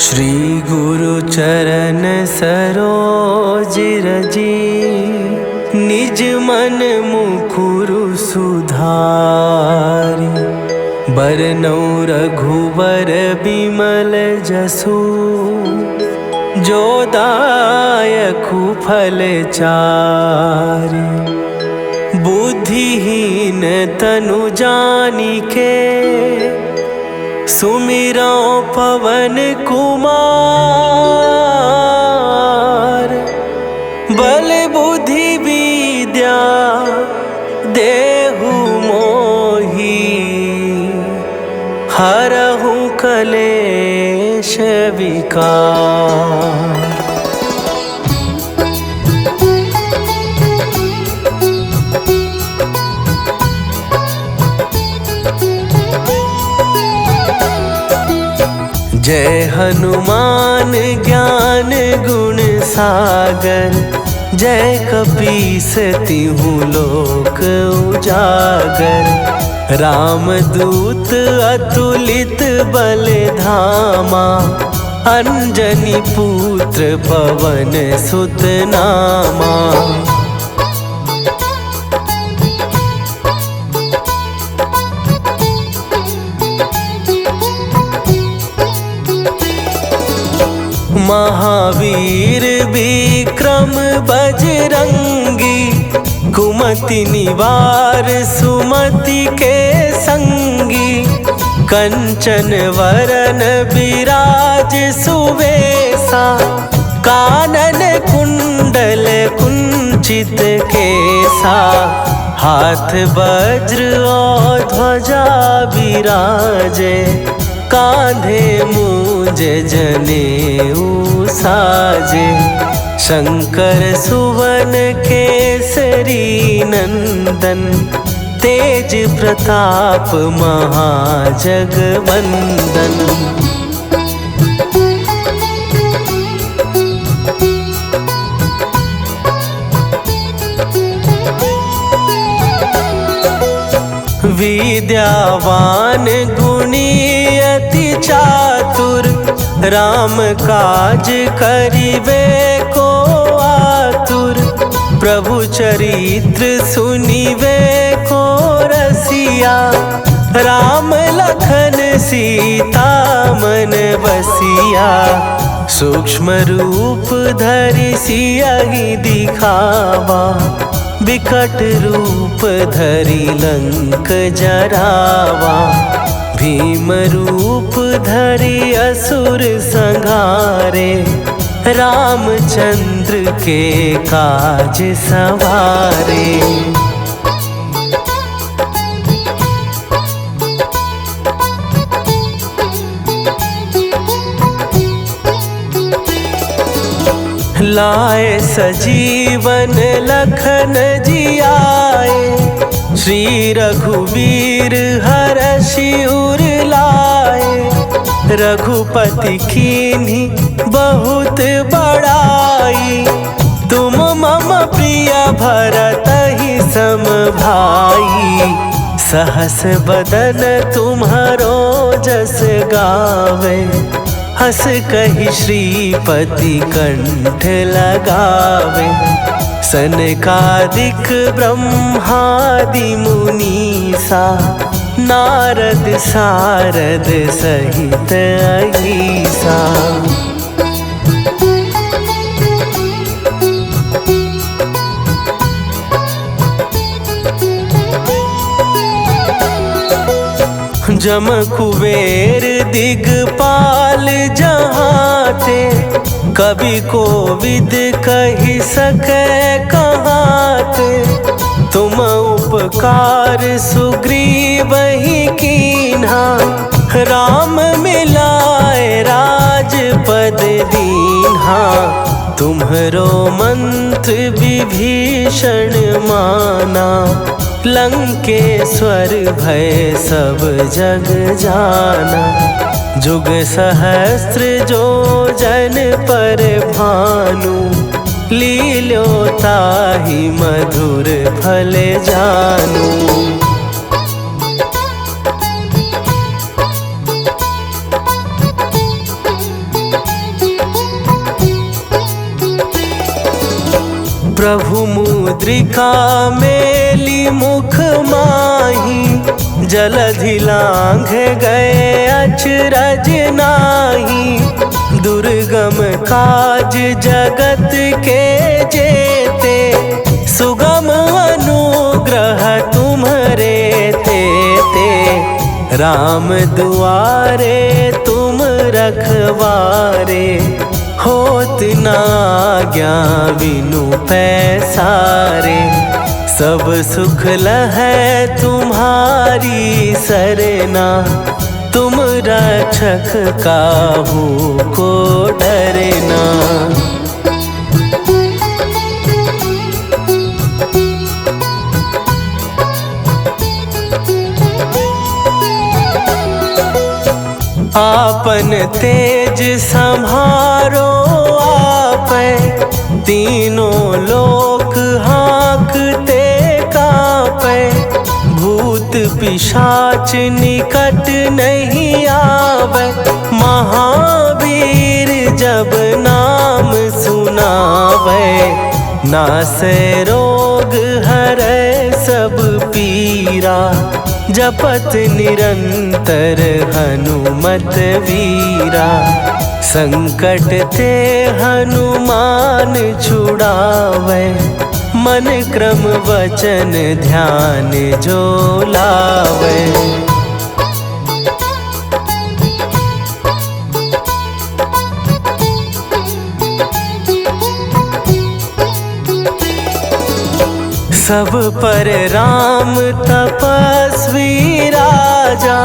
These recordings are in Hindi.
श्री गुरु चरण सरोज रजी, निज मन मुकुरु सुधारि। बरनौ रघुवर बिमल जसु, जो दायकु फल चारि। बुद्धिहीन तनु जानिके, सुमिरौ पवन कुमार। बल बुद्धि विद्या देहु मोहि, हरहु कलेश विकार। जय हनुमान ज्ञान गुण सागर, जय कपीस तिहु लोक उजागर। रामदूत अतुलित बल धामा, अंजनी पुत्र पवन सुत नामा। महावीर विक्रम बजरंगी, कुमति निवार सुमति के संगी। कंचन वरन विराज सुवेसा, कानन कुंडल कुंचित केसा। हाथ वज्र और ध्वजा विराजे, कांधे मूंज जनेऊ साजे। शंकर सुवन केसरी नंदन, तेज प्रताप महाजगवंदन। विद्यावान गुणी अति चातुर, राम काज करिबे को आतुर। प्रभु चरित्र सुनिबे को रसिया, राम लखन सीता मन बसिया। सूक्ष्म रूप धरि सियहि दिखावा, विकट रूप धरि लंक जरावा। भीम रूप धरि असुर संहारे, रामचंद्र के काज सवारे। लाए सजीवन लखन जियाए, श्री रघुवीर हरषि उर लाए। रघुपति कीन्ही बहुत बड़ाई, तुम मम प्रिय भरतहि सम भाई। सहस बदन तुम्हरो जस गावे, हस कहि श्रीपति कंठ लगावे। सनकादिक ब्रह्मादि मुनीसा, नारद सारद सहित अहीसा। जम कुबेर दिगपाल जहाते, कवि कोविद कहि सकै कहाते। तुम उपकार सुग्रीवहि कीन्हा, राम मिलाए राजपद दीन्हा। तुम्हरो मंत्र विभीषण माना, लंकेश्वर भय सब जग जाना। जुग सहस्त्र जो जन पर भानु, लील्यो ताहि मधुर फल जानू। प्रभु मुद्रिका मेली मुख माही, जलधि लांघ गए अचरज नाही। दुर्गम काज जगत के जेते, सुगम अनुग्रह तुम्हरे तेते। राम दुआरे तुम रखवारे, होत ना आज्ञा बिनु पैसारे। सब सुख लहै तुम्हारी सरना, तुम रक्षक काहू को डरना। आपन तेज संभारो आपै, तीनों लोक हाँकते कांपै। भूत पिशाच निकट नहीं आवे, महावीर जब नाम सुनावे। नासै रोग हरै सब पीरा, जपत निरंतर हनुमत वीरा। संकट ते हनुमान छुड़ावे, मन क्रम वचन ध्यान जो लावे। सब पर राम तपस्वी राजा,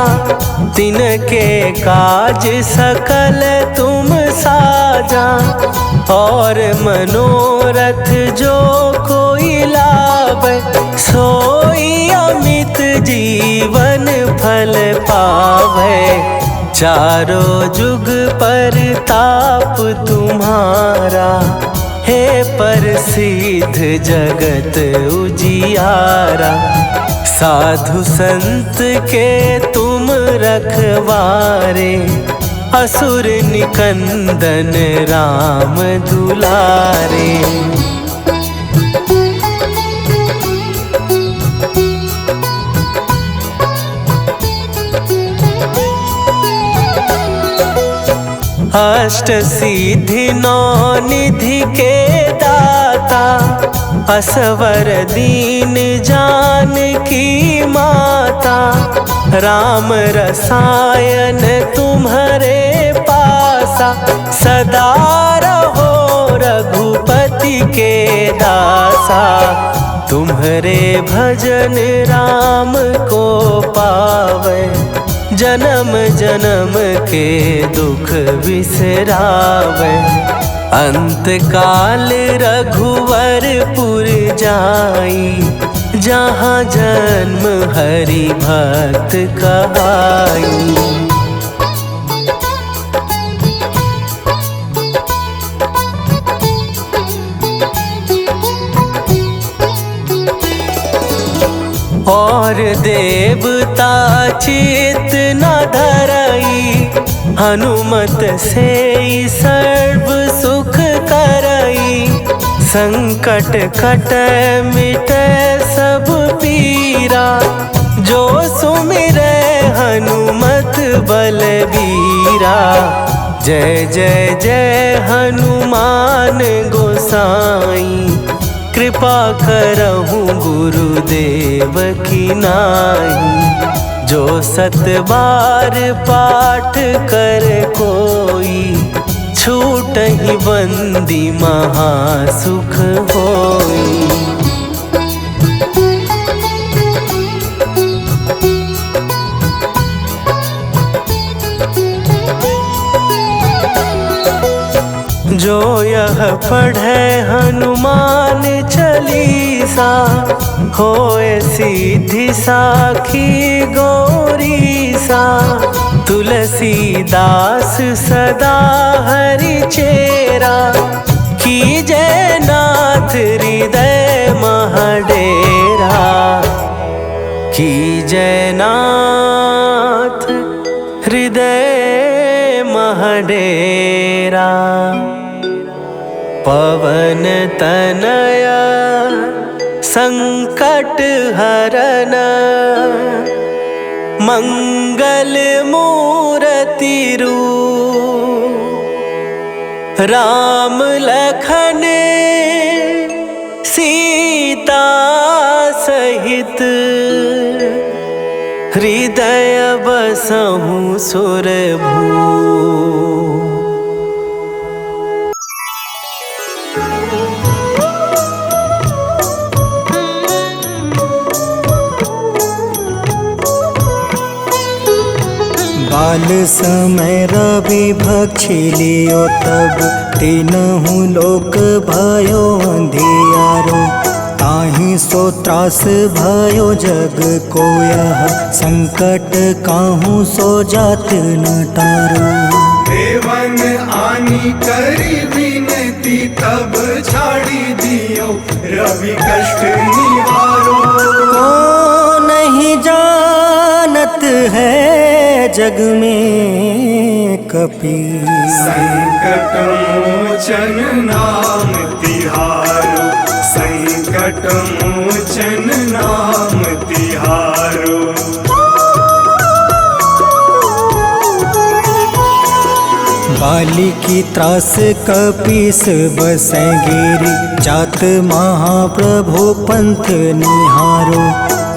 तिनके काज सकल तुम साजा। और मनोरथ जो कोई लावे, सोई अमित जीवन फल पावे। चारों जुग परताप तुम्हारा, हे प्रसिद्ध जगत उजियारा। साधु संत के तुम रखवारे, असुर निकंदन राम दुलारे। अष्ट सिद्धि नौ निधि के दाता, असवर दीन जानकी माता। राम रसायन तुम्हारे पासा, सदा रहो रघुपति के दासा। तुम्हारे भजन राम को पावे, जन्म जन्म के दुख बिसरावे। अंत काल रघुवरपुर जाई, जहाँ जन्म हरि भक्त कहाई। और देवता चित न धरई, हनुमत से सर्व सुख करई। संकट कट मिट सब पीरा, जो सुमिरै हनुमत बलबीरा। जय जय जय हनुमान गोसाई, कृपा करहूँ गुरुदेव की नाई। जो सत बार पाठ कर कोई, छूटहि बंदी महासुख होई। जो यह पढ़े हनुमान चालीसा, होए सीधी साखी गौरीसा। तुलसीदास सदा हरि चेरा, कीजय नाथ हृदय महडेरा। कीजय नाथ हृदय महडेरा। पवन तनया संकट हरन मंगल मूर्ति रूप राम लखन सीता सहित हृदय बसहु सुरभू। बाल समय रवि भक्षी लियो तब तीनहु लोक भयो अंधियारो। ताहि सो त्रास भयो जग को यह संकट काहू सो जात न टारो। देवन आनी करी विनती तब छाड़ी दियो रवि कष्ट निवारो। को नहीं जानत है जग में कपि संकट मोचन नाम तिहारो। संकट मोचन नाम तिहारो। बाली की त्रास कपीस बसै गिरी जात महाप्रभु पंथ निहारो।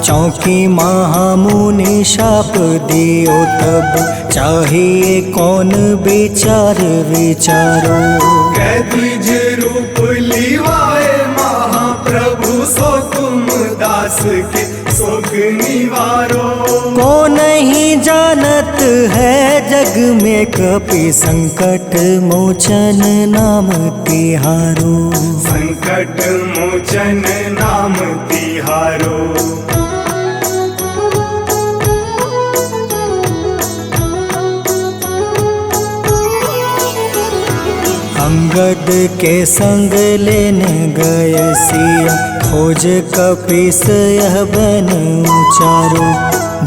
चौकी महामुनि शाप दियो तब चाहिए कौन विचार विचारो। कैदिज रूप लिवाए महाप्रभु सो तुम दास के शोक निवारो। को नहीं जानत है जग में कपि संकट मोचन नाम तिहारो। संकट मोचन नाम तिहारो। अंगद के संग लेने गए सिया खोज कपीस यह बन उचारो।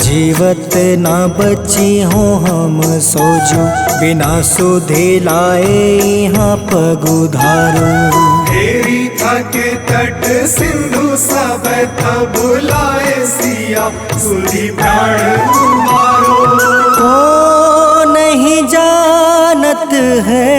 जीवत ना बची हो हम सोजो बिना सुधि लाए यहाँ पग उधारो। हेरी थके तट सिंधु सब तब लाए सिया सुधि प्राण तुम्हारो। को नहीं जानत है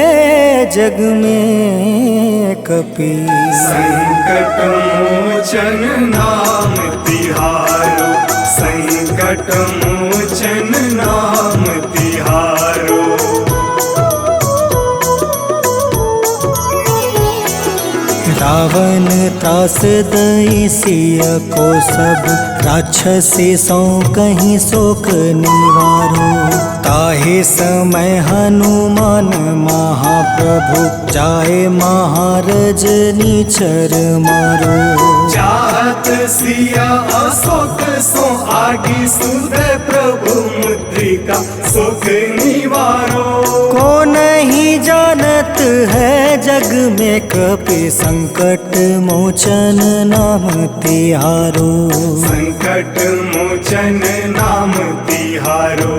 जग में कपि संकट मोचन नाम तिहारो। संकट मोचन नाम तिहारो। रावण त्रास दई सिया को सब राक्षसी सो कहीं शोक निवारो। ताहे समय हनुमान महाप्रभु जाए महारज नीचर मारो। चाहत सिया अशोक सो आगी सुधे प्रभु मुद्रिका शोक निवारो। को नहीं जानत है जग में कपि संकट मोचन नाम तिहारो। संकट मोचन नाम तिहारो।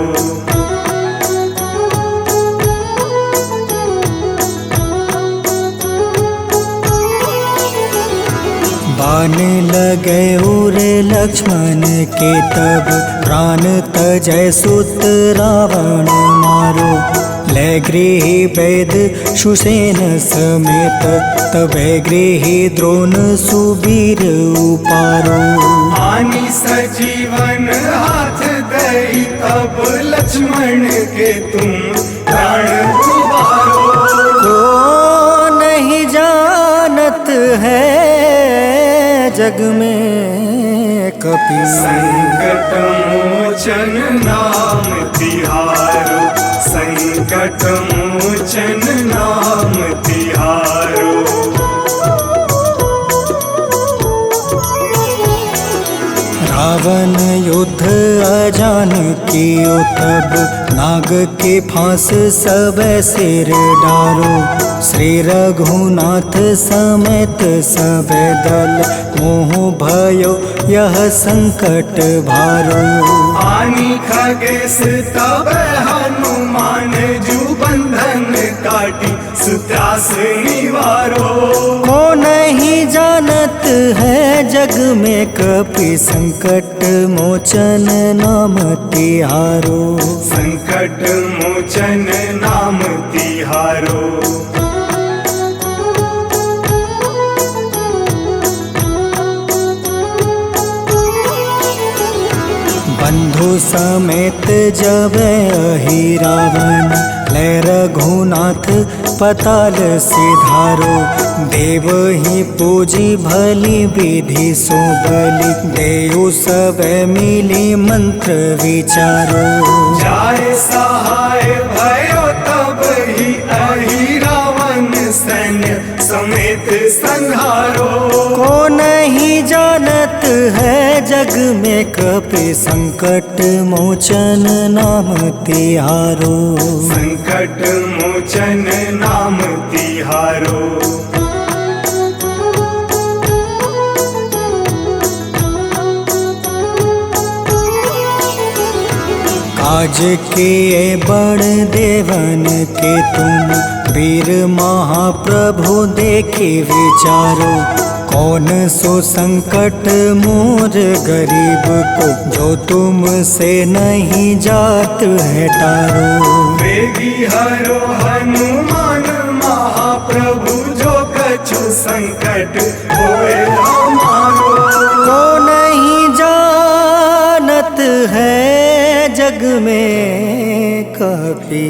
बाण लगे उरे लक्ष्मण के तब प्राण तजय सुत रावण मारो। ले गृह वैद सुसेन समेत तबे गृह द्रोण सुबीर उपारो। आनी सजीवन हाथ दई तब लक्ष्मण के तुम प्राण उबारो। को नहीं जानत है जग में कपि संकट मोचन नाम तिहारो। संकट मोचन नाम तिहारो। रावण युद्ध अजान कियो तब नाग के फांस सब सिर डारो। श्री रघुनाथ समेत सब दल मोह भयो यह संकट भारो। आनी खगेश तब हनुमान जू बंधन काटी सुत्रास निवारो। जग में कपि संकट मोचन नाम तिहारो। संकट मोचन नाम तिहारो। बंधु समेत जब अहि रावण, लै रघुनाथ पताल सिधारो। देव ही पूजी भली विधि सो बलि, देव सब मिली मंत्र विचारो। जाय सहाय भयो तब ही अहि रावण सैन्य समेत संहारो। को नहीं जानत है जग में कपि संकट मोचन नाम तिहारो। संकट मोचन नाम तिहारो। काज किए बड़ देवन के तुम, वीर महाप्रभु देखे विचारो। कौन सो संकट मोर गरीब को, जो तुमसे नहीं जात है टारो। वेगी हरो हनुमान महाप्रभु, जो कछु संकट होए हमारो। को नहीं जानत है जग में कपि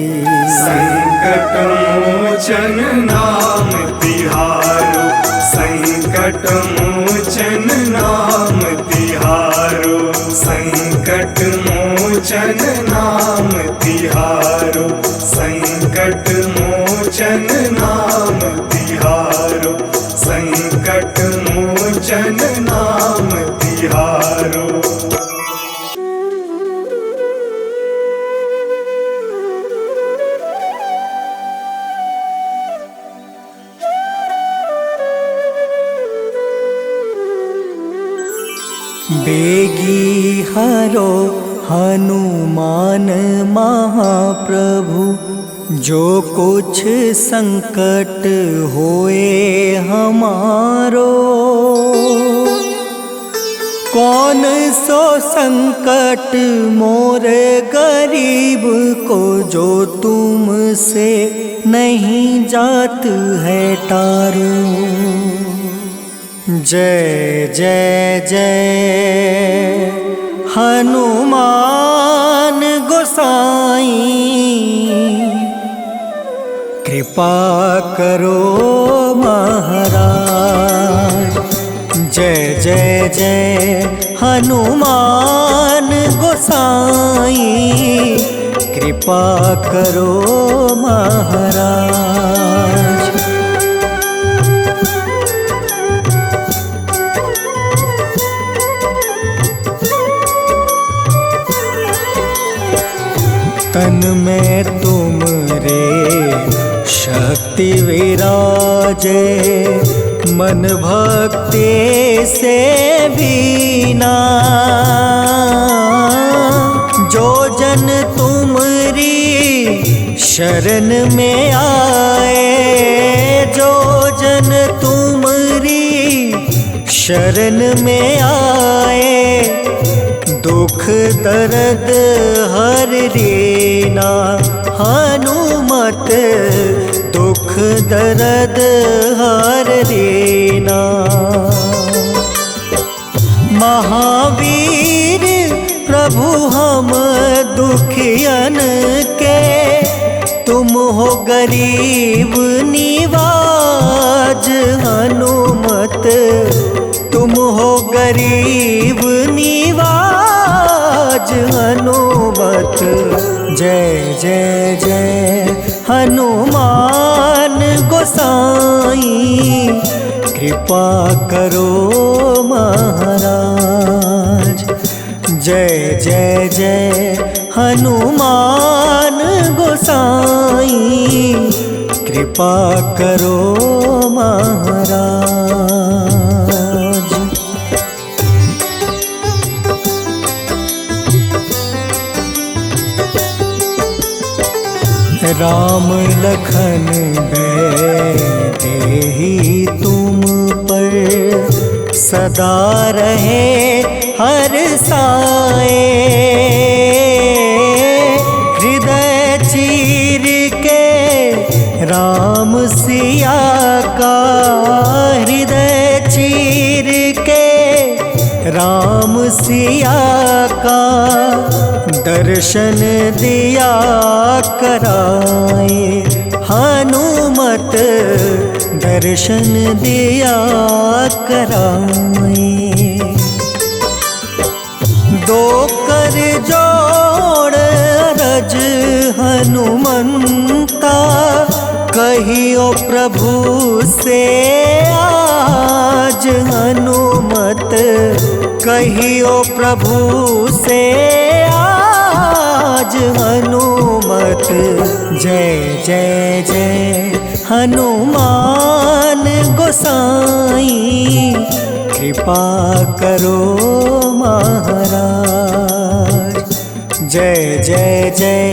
संकट मोचन नाम तिहारो। संकट मोचन नाम तिहारो। संकट मोचन नाम तिहारो। संकट मोचन नाम तिहारो। संकट मोचन नाम तिहारो। बेगी हरो हनुमान महाप्रभु, जो कुछ संकट होए हमारो। कौन सो संकट मोर गरीब को, जो तुमसे नहीं जात है टारो। जय जय जय हनुमान गोसाई, कृपा करो महाराज। जय जय जय हनुमान गोसाई, कृपा करो महाराज। तन में तुम रे शक्ति विराजे, मन भक्ति से बीना। जो जन तुमरी शरण में आए, जो जन तुमरी शरण में आए, दुख दर्द हर लेना। हनुमत दुख दर्द हर लेना। महावीर प्रभु हम दुखियन के, तुम हो गरीब निवाज। हनुमत तुम हो गरीब निवाज। हनुमत जय जय जय हनुमान गोसाई, कृपा करो महाराज। जय जय जय हनुमान गोसाई, कृपा करो महाराज। राम लखन देहि तुम पर, सदा रहे हर साए। हृदय चीर के राम सिया का, हृदय चीर के राम सिया का दर्शन दिया कराए। हनुमत दर्शन दिया कराए। दो कर जोड़ अरज हनुमंता, कहियो प्रभु से आज। हनुमत कहियो प्रभु से आज। हनुमत जय जय जय हनुमान गोसाई, कृपा करो महाराज। जय जय जय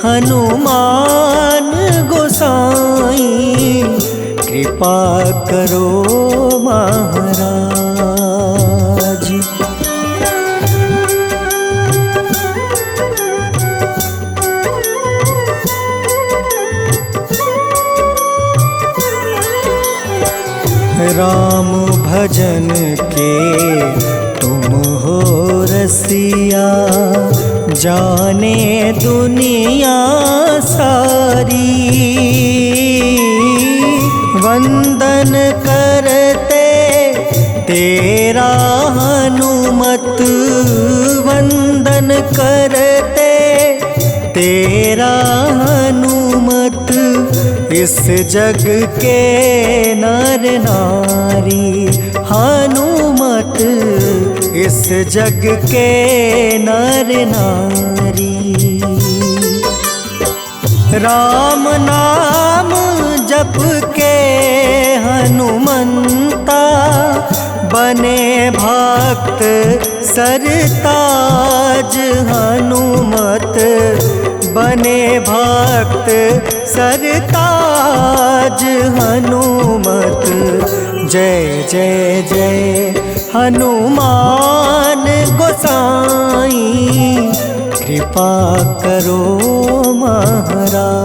हनुमान गोसाई, कृपा करो महाराज। राम भजन के तुम हो रसिया, जाने दुनिया सारी। वंदन करते तेरा हनुमत, वंदन करते तेरा हनुमत। इस जग के नर नारी हनुमत, इस जग के नर नारी। राम नाम जप के हनुमंता, बने भक्त सरताज। हनुमत बने भक्त सरताज। हनुमत जय जय जय हनुमान गोसाई, कृपा करो महाराज।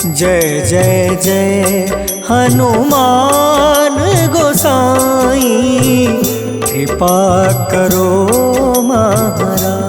जय जय जय हनुमान गोसाई, कृपा करो महाराज।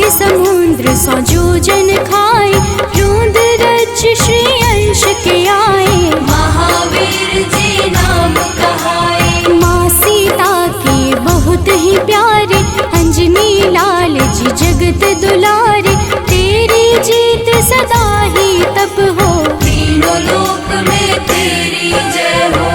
समुद्र सौ जोजन खाए, रोंद रज श्री अंश के आए। महावीर जी नाम कहाए, माँ सीता के बहुत ही प्यारे। अंजनी लाल जी जगत दुलारे, तेरी जीत सदा ही तब हो। तीनों लोक में तेरी जय हो।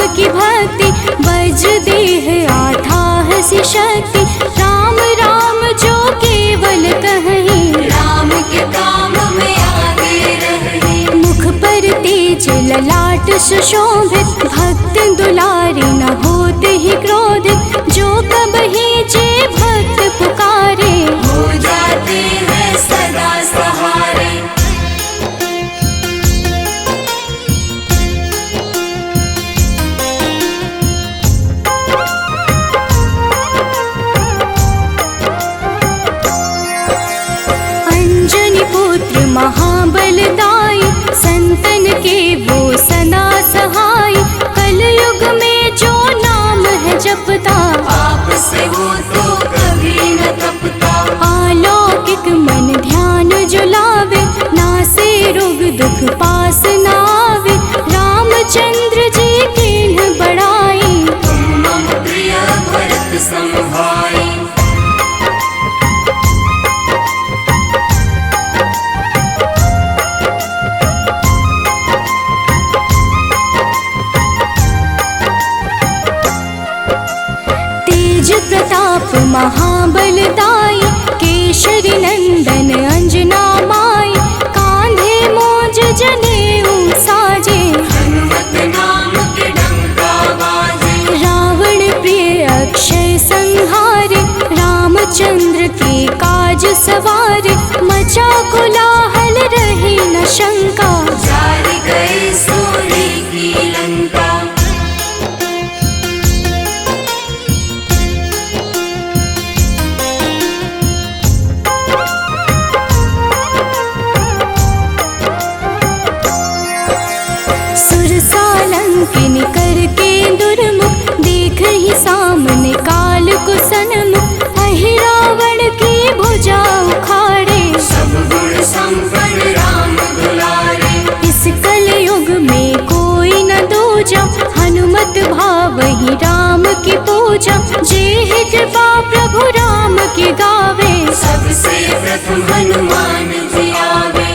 की भक्ति बज देह आठाह सी शक्ति। राम राम जो केवल कहीं, राम के काम में आगे रहे। मुख पर तेज ललाट सुशोभित, भक्त दुलारी न होते ही क्रोधित। जो कबहि जे भक्त पुकारे, हो जाते हैं सदा सहारे। महाबलदाई, संतन के वो सदा सहाय। कलयुग में जो नाम है जपता, पाप से वो तो कभी न तपता। अलौकिक मन ध्यान जो लावे, नासे रोग दुख पास न आवे। रामचंद्र जी किन्ह बड़ाई, तुम मम प्रिय भरत सम भाई। प्रताप महाबलदाई, केशरी नंदन अंजना माई, कांधे मोज जनेऊ साजे, हनुमत नाम के डंका बाजे। रावण प्रिय अक्षय संहारे, रामचंद्र के काज सवारे, मचा कोलाहल रही न शंका, जार गए सूर्य की लंका। सुरसालंकिनी करके दुर्मुख, देख ही सामने काल को सन्मुख, अहि रावण की भुजा उखाड़े, सब गुण संपन्न राम दुलारे। इस कलयुग में कोई न दूजा, हनुमत भावहि राम की पूजा, जेहि कृपा प्रभु राम की गावे, सबसे प्रथम हनुमान जी आवे।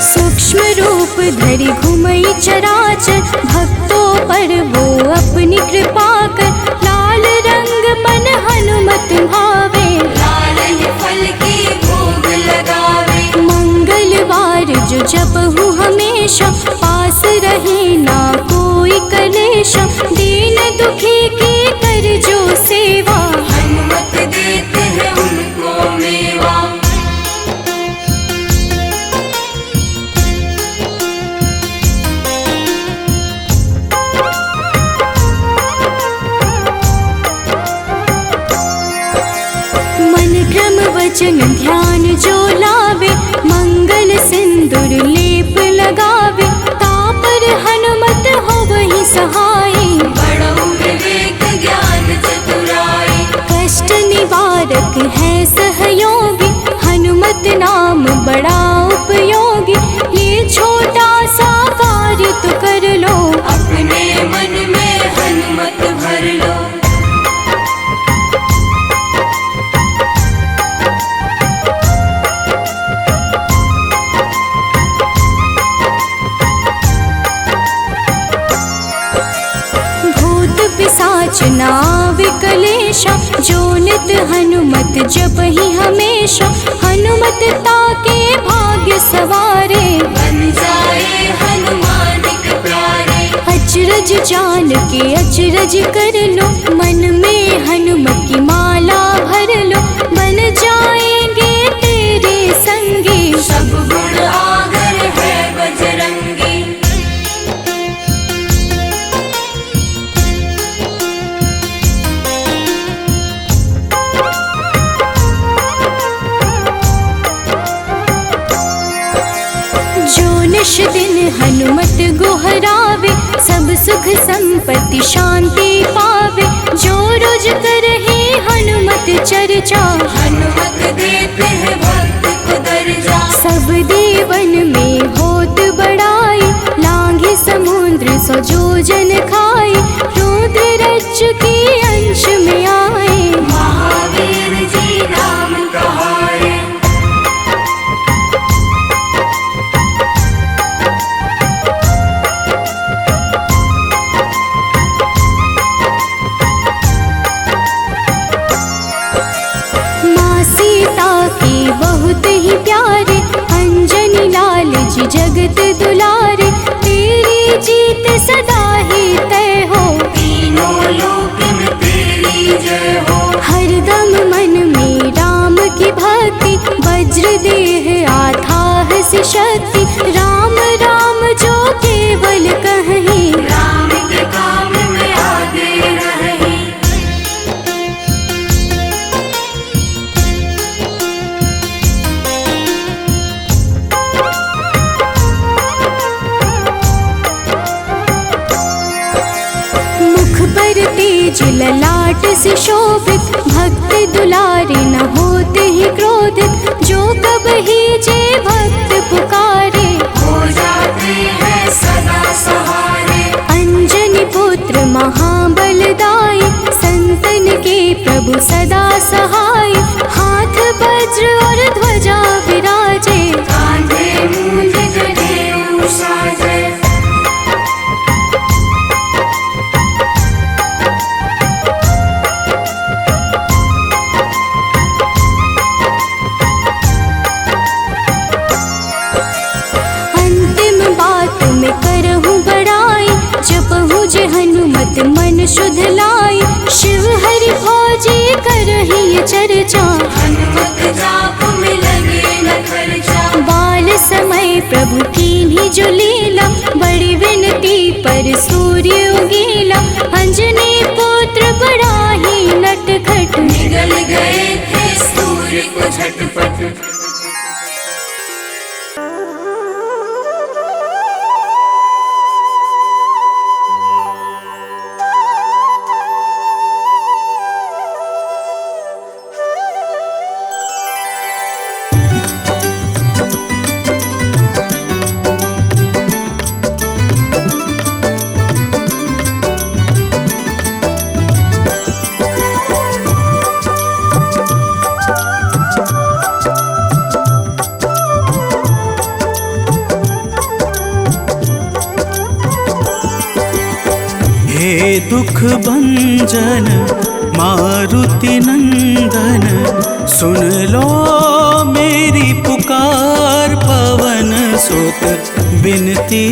सूक्ष्म रूप धरि घुमई चराचर, भक्तों पर वो अपनी कृपा कर, लाल रंग मन हनुमत भावे, लाल ही फल की भोग लगावे। मंगलवार जो जपहु हमेशा, पास रहे ना कोई कलेशा, दीन दुखी की कर जो सेवा, हनुमत देते हैं उनको मेवा। मन क्रम वचन ध्यान जो लावे, मंगल सिंदूर लेप लगावे, तापर हनुमत हो वही सहाय, बड़ो विवेक ज्ञान चतुराई। कष्ट निवारक है सहयोगी, हनुमत नाम बड़ा उपयोगी, ये छोटा सा कार्य तो कर लो, अपने मन में हनुमत भर लो। भूत पिशाच नाव कलेशा, जो नित हनुमत जपहि हमेशा, हनुमत ताके भाग्य सवारे, बन जाए हनुमान के प्यारे। अचरज जान के अचरज कर लो, मन में हनुमत की माला भर लो, बन जाएंगे तेरे संगी, सब गुण आगर है बजरंगी। जो निश दिन हनुमत गोहरावे, सब सुख संपत्ति शांति पावे, जो रोज करहे हनुमत चर्चा, हनुमत देते हैं भक्त को दर्जा। सब देवन में होत बड़ाई, लांघे समुद्र सो जो जन खाए, रुद्र रज के अंश में आए, महावीर जी राम कहाए। माँ सीता के बहुत ही प्यारे, अंजनी लाल जी जगत दुलारे, तेरी जीत सदा ही तय हो, तीनों लोक में तेरी जय हो। हरदम मन में राम की भक्ति, वज्र देह आथाह से शक्ति, राम राम जो केवल कहीं, राम के काम में आगे रहे। मुख पर तेज ललाट से शोभित, भक्त दुलारे न होते ही क्रोधित, जो कब ही जे भक्त पुकारे, हो जाते हैं सदा सहारे। अंजनी पुत्र महाबलदाई, संतन के प्रभु सदा सहाय, हाथ झटपट। हे दुख भंजन मारुति नंदन, सुन लो मेरी पुकार। पवन सुत बिनती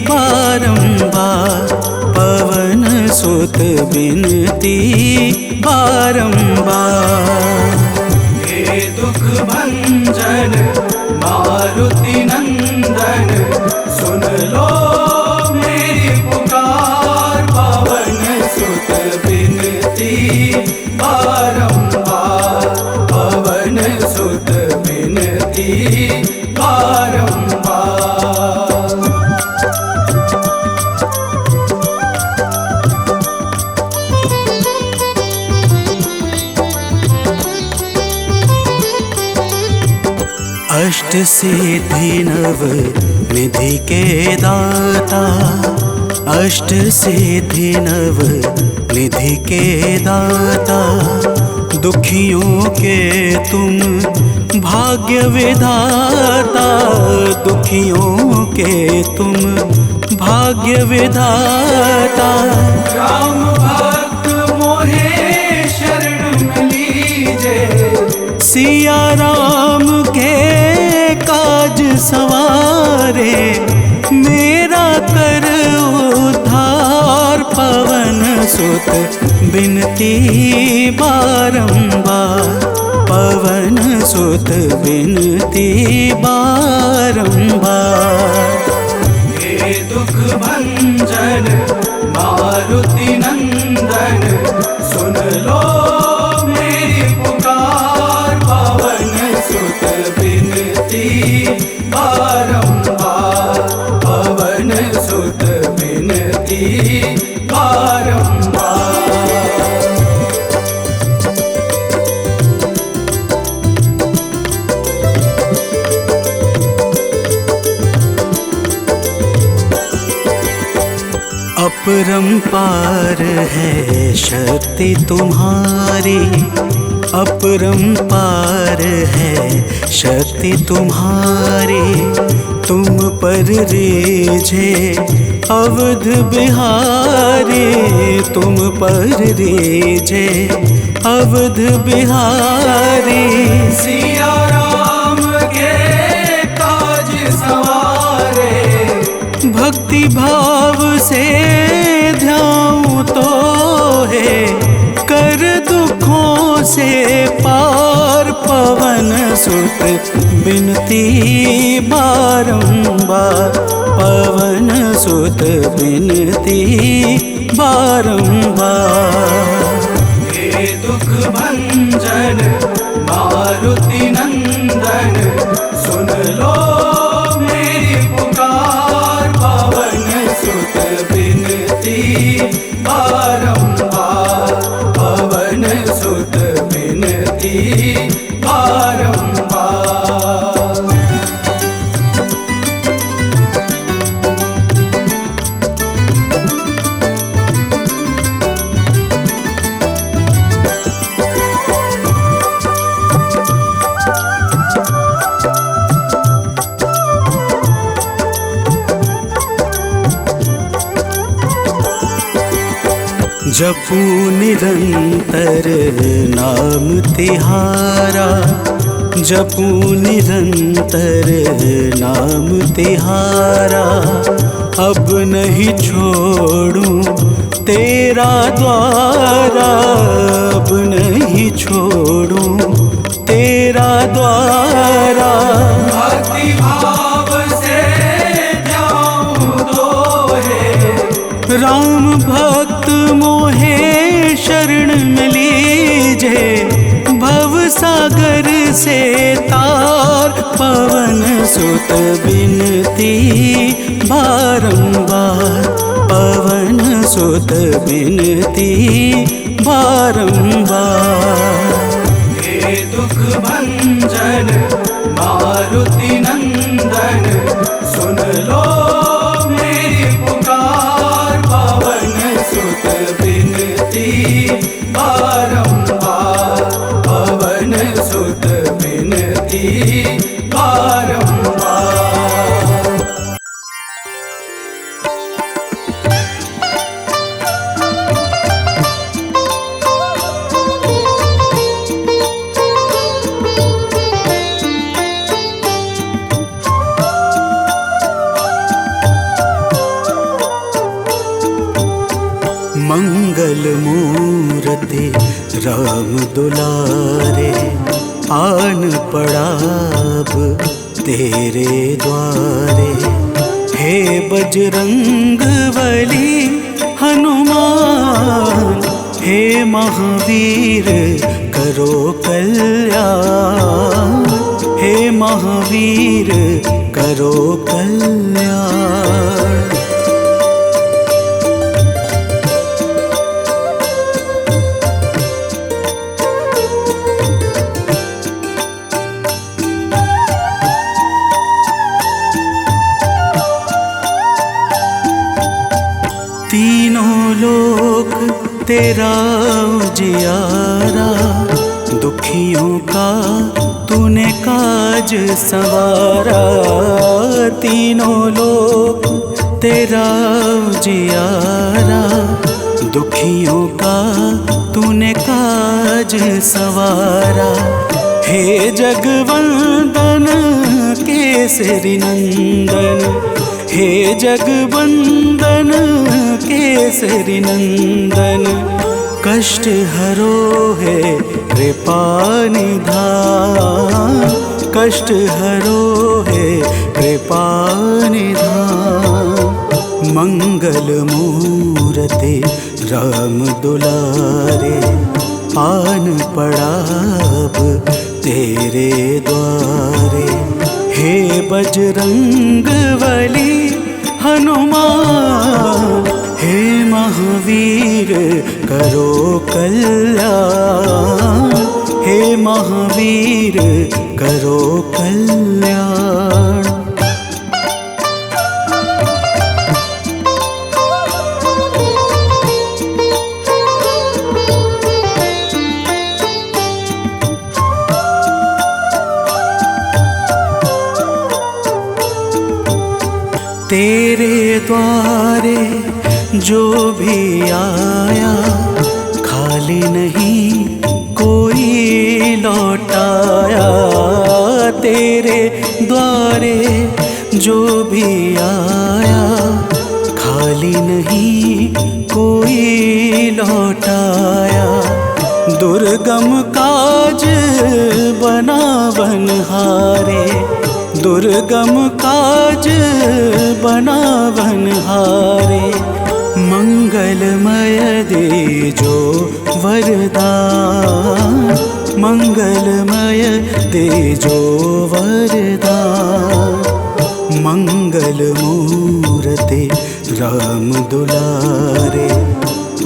बारंबार, पवन सुत बिनती बारंबार। हे दुख भंजन मारुति नंदन, सुन लो मेरी पुकार। पवन सुत बिनती बारंबार, पवन सुत बिनती बारंबार। अष्ट सिद्धि नव निधि के दाता, अष्ट सिद्धि नव निधि के दाता। दुखियों के तुम भाग्य विधाता, दुखियों के तुम भाग्य विधाता। राम भक्त मोहे शरण लीजे, सिया राम के काज सवारे। मेरा कर उद्धार, पवन सुत बिनती बारंबार, पवन सुत बिनती बारंबार। हे दुख भंजन मारुति नंदन, सुन लो मेरी पुकार। पवन सुत बिनती बारंबार, पवन सुत बिनती बारंबार। अपरंपार है शक्ति तुम्हारी, अपरंपार है शक्ति तुम्हारी। तुम पर रीझे अवध बिहारी, तुम पर रीझे अवध बिहारी। सिया राम के काज सवारे, भक्ति भाव से ध्याऊं तो है कर दुखों से पार। पवन सुत बिनती बारंबार, पवन सुत बिनती बारंबार। हे दुख भंजन मारुति नंदन, सुन लो मेरी पुकार। पवन सुत बिनती बारंबार, पवन सुत बिनती बारंबार। जपू निरंतर नाम तिहारा, जपू निरंतर नाम तिहारा। अब नहीं छोड़ूं तेरा द्वारा, अब नहीं छोड़ूं तेरा द्वारा। भक्ति भाव से ध्याऊं दोहे, राम भक्त मोहे शरण में लीजे। भव सागर से तार पवन सुत बिनती बारंबार, पवन सुत बिनती बारंबार। हे दुख भंजन मारुति नंदन, सुन लो मेरी पुकार, पवन सुत बिनती बारंबार, पवन सुत बिनती बारंबार। मंगल मूर्ति राम दुलारे, आन पड़ाब तेरे द्वारे। हे बजरंग बली हनुमान, हे महावीर करो कल्याण, हे महावीर करो कल्याण। तीनों लोक तेरा उजियारा, दुखियों का तूने काज संवारा। तीनों लोक तेरा उजियारा, दुखियों का तूने काज संवारा। हे जगवंदन केसरी नंदन, हे जगवंदन केसरी नंदन, कष्ट हरो है कृपा निधान, कष्ट हरो है कृपा निधान। मंगल मूर्ति राम दुलारे, आन पड़ाब तेरे द्वारे। हे बजरंग बली हनुमान, हे महावीर करो कल्याण, हे महावीर करो कल्याण। तेरे द्वारे जो भी आया, खाली नहीं कोई लौटाया। तेरे द्वारे जो भी आया, खाली नहीं कोई लौटाया। दुर्गम काज बना बनहारे, दुर्गम काज बना बनहारे। मंगलमय दे जो वरदान, मंगलमय दे जो वरदान। मंगल मूर्ति राम दुलारे,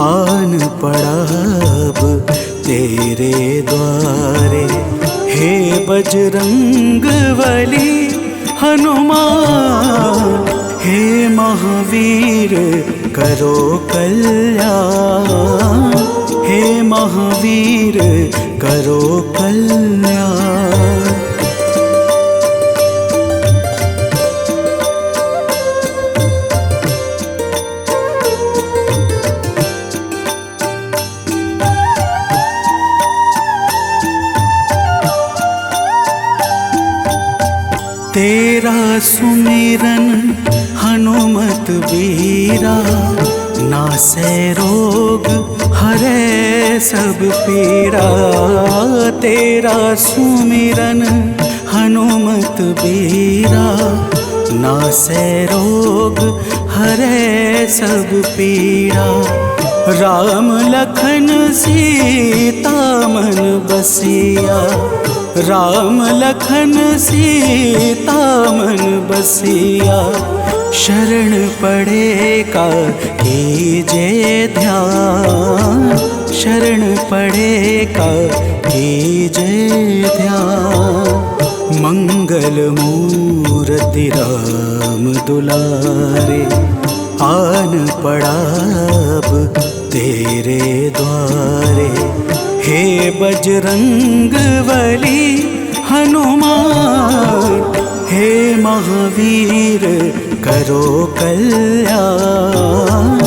आन पड़ाब तेरे द्वारे। हे बजरंग बली हनुमान, हे महावीर करो कल्याण, हे महावीर करो कल्याण। तेरा सुमिरन हनुमत बीरा, नासै रोग हरै सब पीड़ा। तेरा सुमिरन हनुमत बीरा, नासै रोग हरै सब पीड़ा। राम लखन सीता मन बसिया, राम लखन सीता मन बसिया, शरण पड़े का कीजे ध्यान, शरण पड़े का कीजे ध्यान। मंगल मूर्ति राम दुलारे, आन पड़ा अब तेरे द्वारे। हे बजरंग बली हनुमान, हे महावीर करो कल्याण,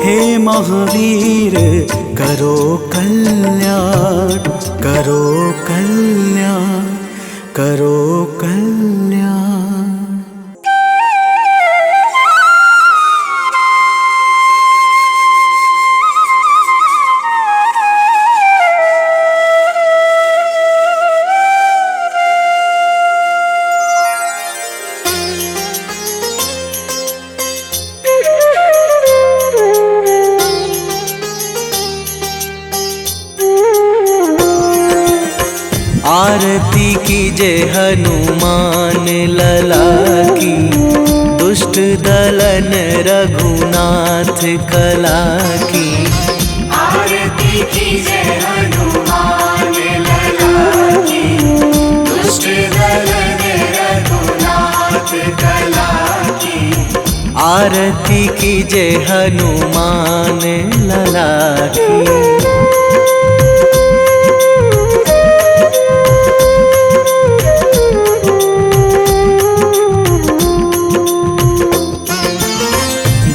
हे महावीर करो कल्याण, करो कल्याण, करो कल्याण। आरती कीजे हनुमान लला की, दुष्ट दलन रघुनाथ कला की। आरती कीजे हनुमान लला की, दुष्ट दलन रघुनाथ कला की। आरती कीजे हनुमान लला की।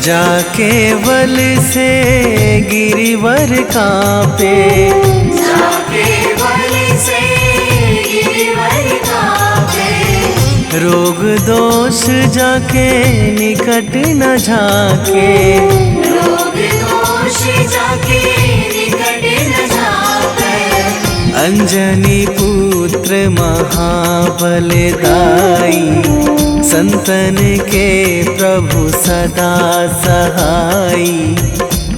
जाके बल से गिरिवर कांपे, जाके बल से गिरिवर कांपे। रोग दोष जाके निकट न झाके, रोग दोष जाके निकट न झाके। अंजनी पुत्र महाबल दाई, संतन के प्रभु सदा सहाई।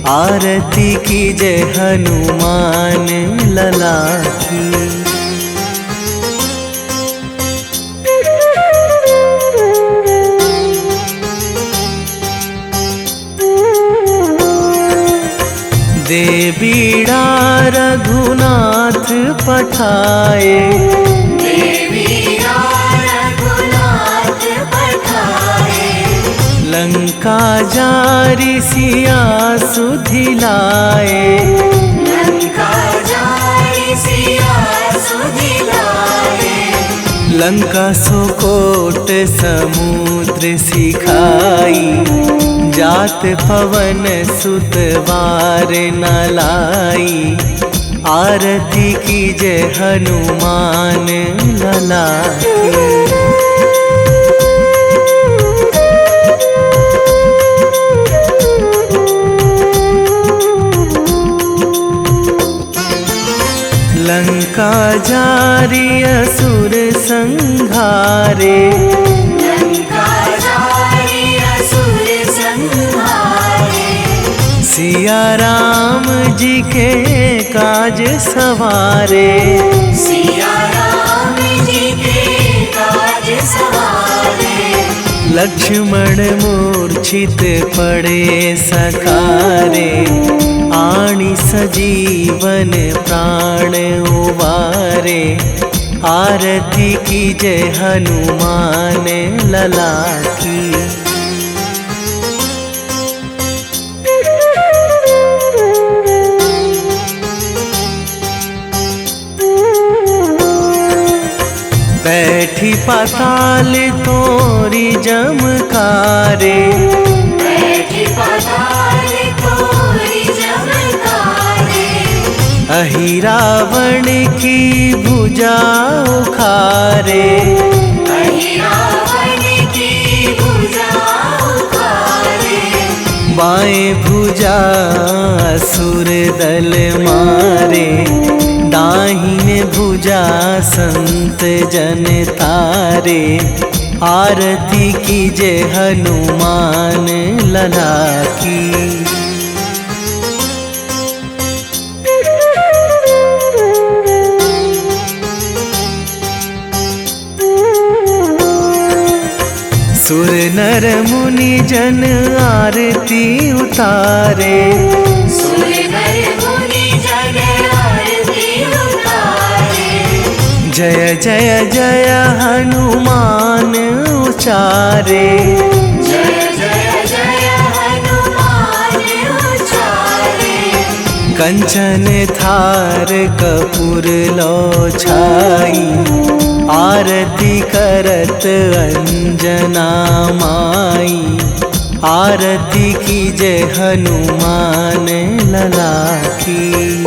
आरती कीजे हनुमान लला की। दे बीड़ा रघुनाथ पठाए, लंका जारी सिया सुधिलाए, लंका जारी सिया सुधिलाए। लंका सुकोट समुद्र सिखाई, जात पवन सुत वार न लाई। आरती कीजे हनुमान लला की। लंका जारी असुर संहारे, लंका जारी असुर संहारे। सिया राम जी के काज सवारे, सिया राम जी के काज सवारे। लक्ष्मण मूर्छित पड़े सकारे, आणी सजीवन प्राण उबारे। आरती कीजे हनुमान लला की। Thank you. 「 बैठी पाताल तोरी जमकारे, बैठी पाताल तोरी जमकारे। अहि रावण की भुजा उखारे, अहि रावण की भुजा उखारे। बाएं भुजा असुर दल मारे, दाहिने भुजा संत जन तारे। आरती कीजे हनुमान लला की। सुर नर मुनि जन आरती उतारे, सुर नर मुनि जन आरती उतारे। जय जय जय हनुमान उचारे, जय जय जय हनुमान उचारे। कंचन थार कपूर लो छाई, आरती करत अंजना माई। आरती की जय हनुमान लला की।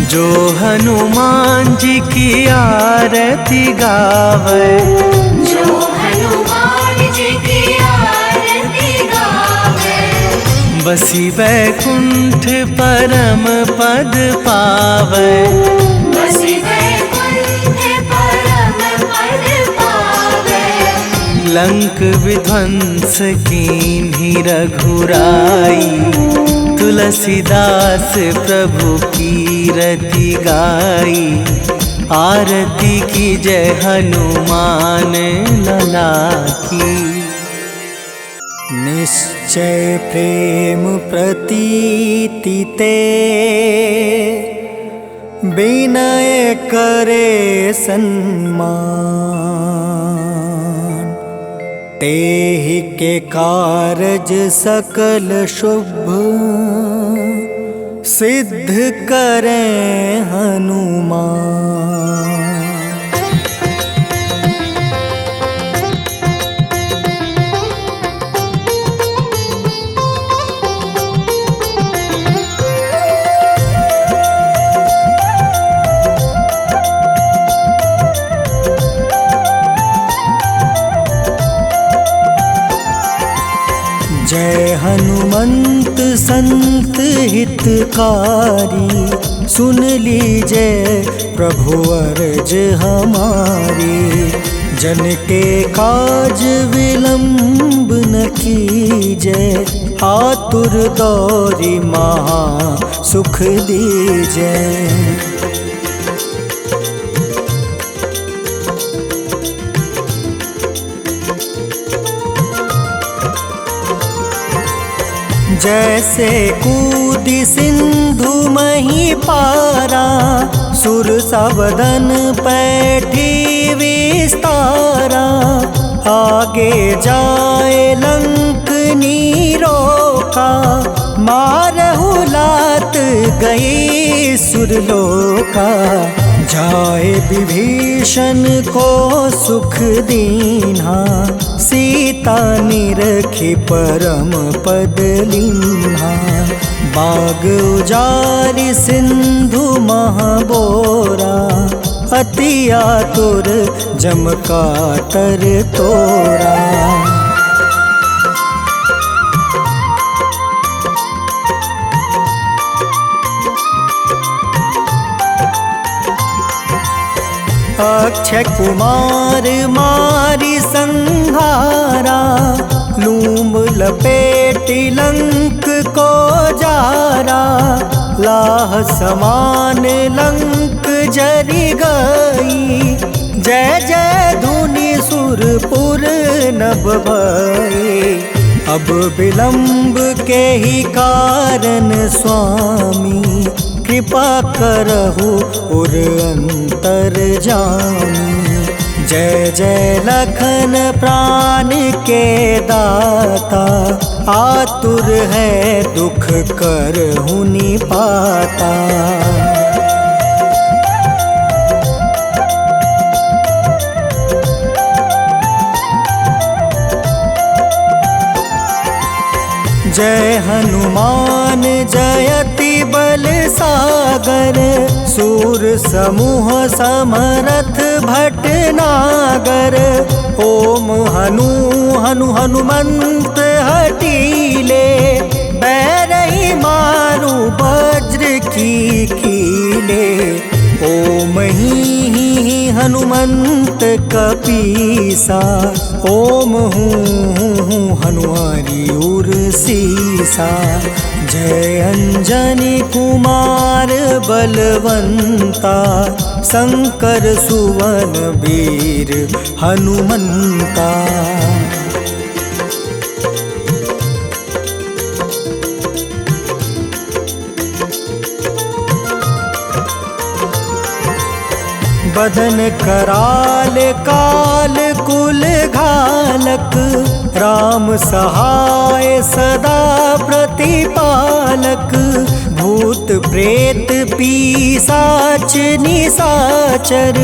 जो हनुमान जी की आरती गावे, जो हनुमान जी की आरती गावे। बसी वैकुंठ परम पद पावे, बसी वैकुंठ परम पद पावे। लंक विध्वंस कीन्ही रघुराई। तुलसीदास प्रभु कीरति गाई। आरती की जय हनुमान लला की। निश्चय प्रेम प्रतीति ते, विनय करे सन्मान। तेहि के कारज सकल शुभ, सिद्ध करें हनुमान। जय हनुमंत संत हितकारी। सुन लीजय प्रभु अर्ज हमारी। जन के काज विलंब न कीजय। आतुर दौरी महा सुख दीजय। जैसे कूदी सिंधु मही पारा। सुर सबदन पैठी विस्तारा। आगे जाए लंक नीरोका। मारहु लात गई सुरलोका। जाए विभीषण को सुख दीन्हा। सीता निरखी परम पद लीन्हा। बाग उजारि सिंधु महाबोरा। अति आतुर जम कातर तोरा। अक्षय कुमार मारी संहारा। लूम लपेटी लंक को जारा। लाह समान लंक जरी गई। जय जय धुनि सुरपुर नभ भई। अब विलंब के ही कारण स्वामी। कृपा करहु उर अंतर जामी। जय जय लखन प्राण के दाता। आतुर है दुख करहु निपाता। जय हनुमान जयति बल सागर। सूर समूह समरथ भटनागर। ओम हनु हनु हनुमंत हटीले। बैरही मारू वज्र की कीले। ओम ही हनुमंत कपीसा। ओम हूँ हनुमारी उर सीसा। जय अंजनी कुमार बलवंता, शंकर सुवन वीर हनुमंता। बदन कराल काल कुल घालक, राम सहाय सदा प्रतिपालक। भूत प्रेत पिशाच निशाचर,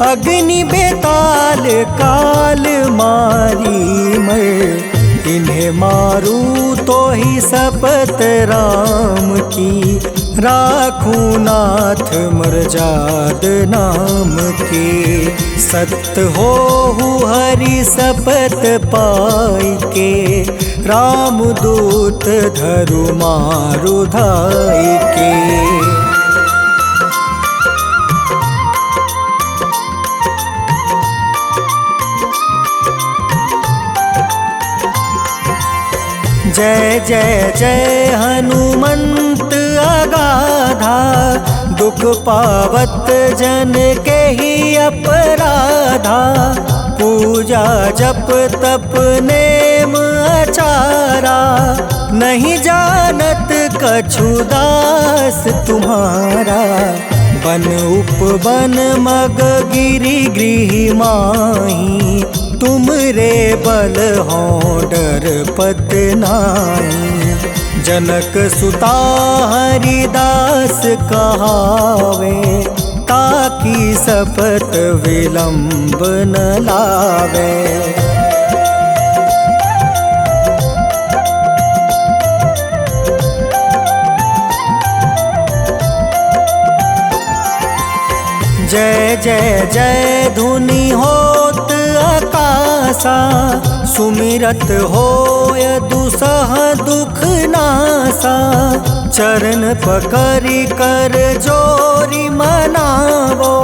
अग्नि बेताल काल मारी मर। इन्हें मारू तो ही शपथ राम की, राखूं नाथ मर्जाद नाम के। सत्य हो हरि शपथ पाई के, राम दूत धरु मारु धाई के। जय जय जय हनुमंत अगाधा, दुख पावत जन के ही अपराधा। पूजा जप तप नेम आचारा, नहीं जानत कछु दास तुम्हारा। बन उपवन मग गिरि गृह माही, तुम रे बल हो डर पत नाई। जनक सुता हरिदास कहावे, ताकि शपथ विलंब न लावे। जय जय जय धुनि होत आकाशा, सुमिरत होय दुसह दुख नासा। चरण पकड़ि कर जोरी मनावो,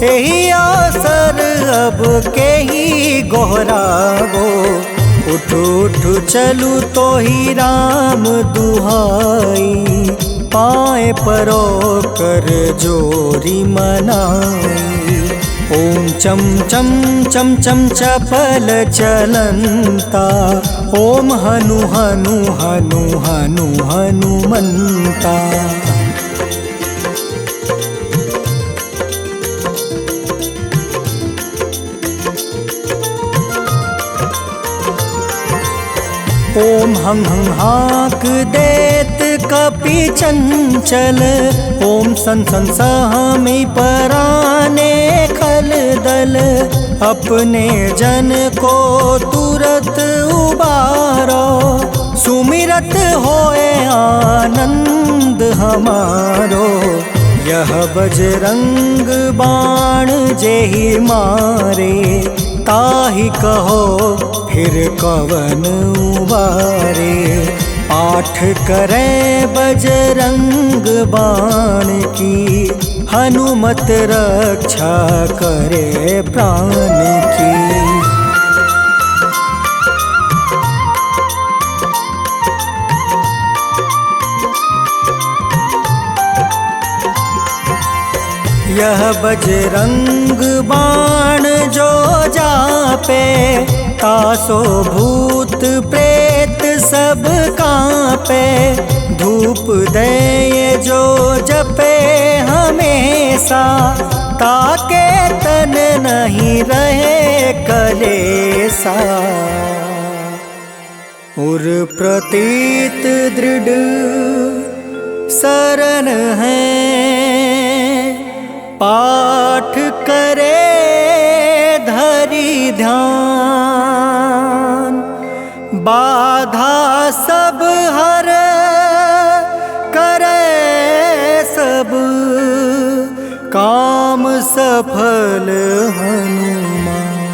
एही आसर अब के ही गोहरावो। उठ उठ चलू तो ही राम दुहाई, पाए परो कर जोरी मनाई। ओम चम चम चम चम चपल चलंता, ओम हनु हनु हनु हनु हनुमंता। ओम हं हं हाक देत कपि चंचल, ओम सन सन सहमी पराने खल दल। अपने जन को तुरत उबारो, सुमिरत होए आनंद हमारो। यह बजरंग बाण जेहि मारे, ताहि कहो फिर कवन उबारे। पाठ करें बजरंग बाण की, हनुमत रक्षा करे प्राण की। यह बजरंग बाण जो जापे, तासो भूत प्रेत सब कांपे। धूप दे जो जपे हमेशा, ताके तन नहीं रहे कलेसा। उर प्रतीत दृढ़ शरण है, पाठ करे धरि ध्यान। बाधा सब हर करे सब, काम सफल हनुमान।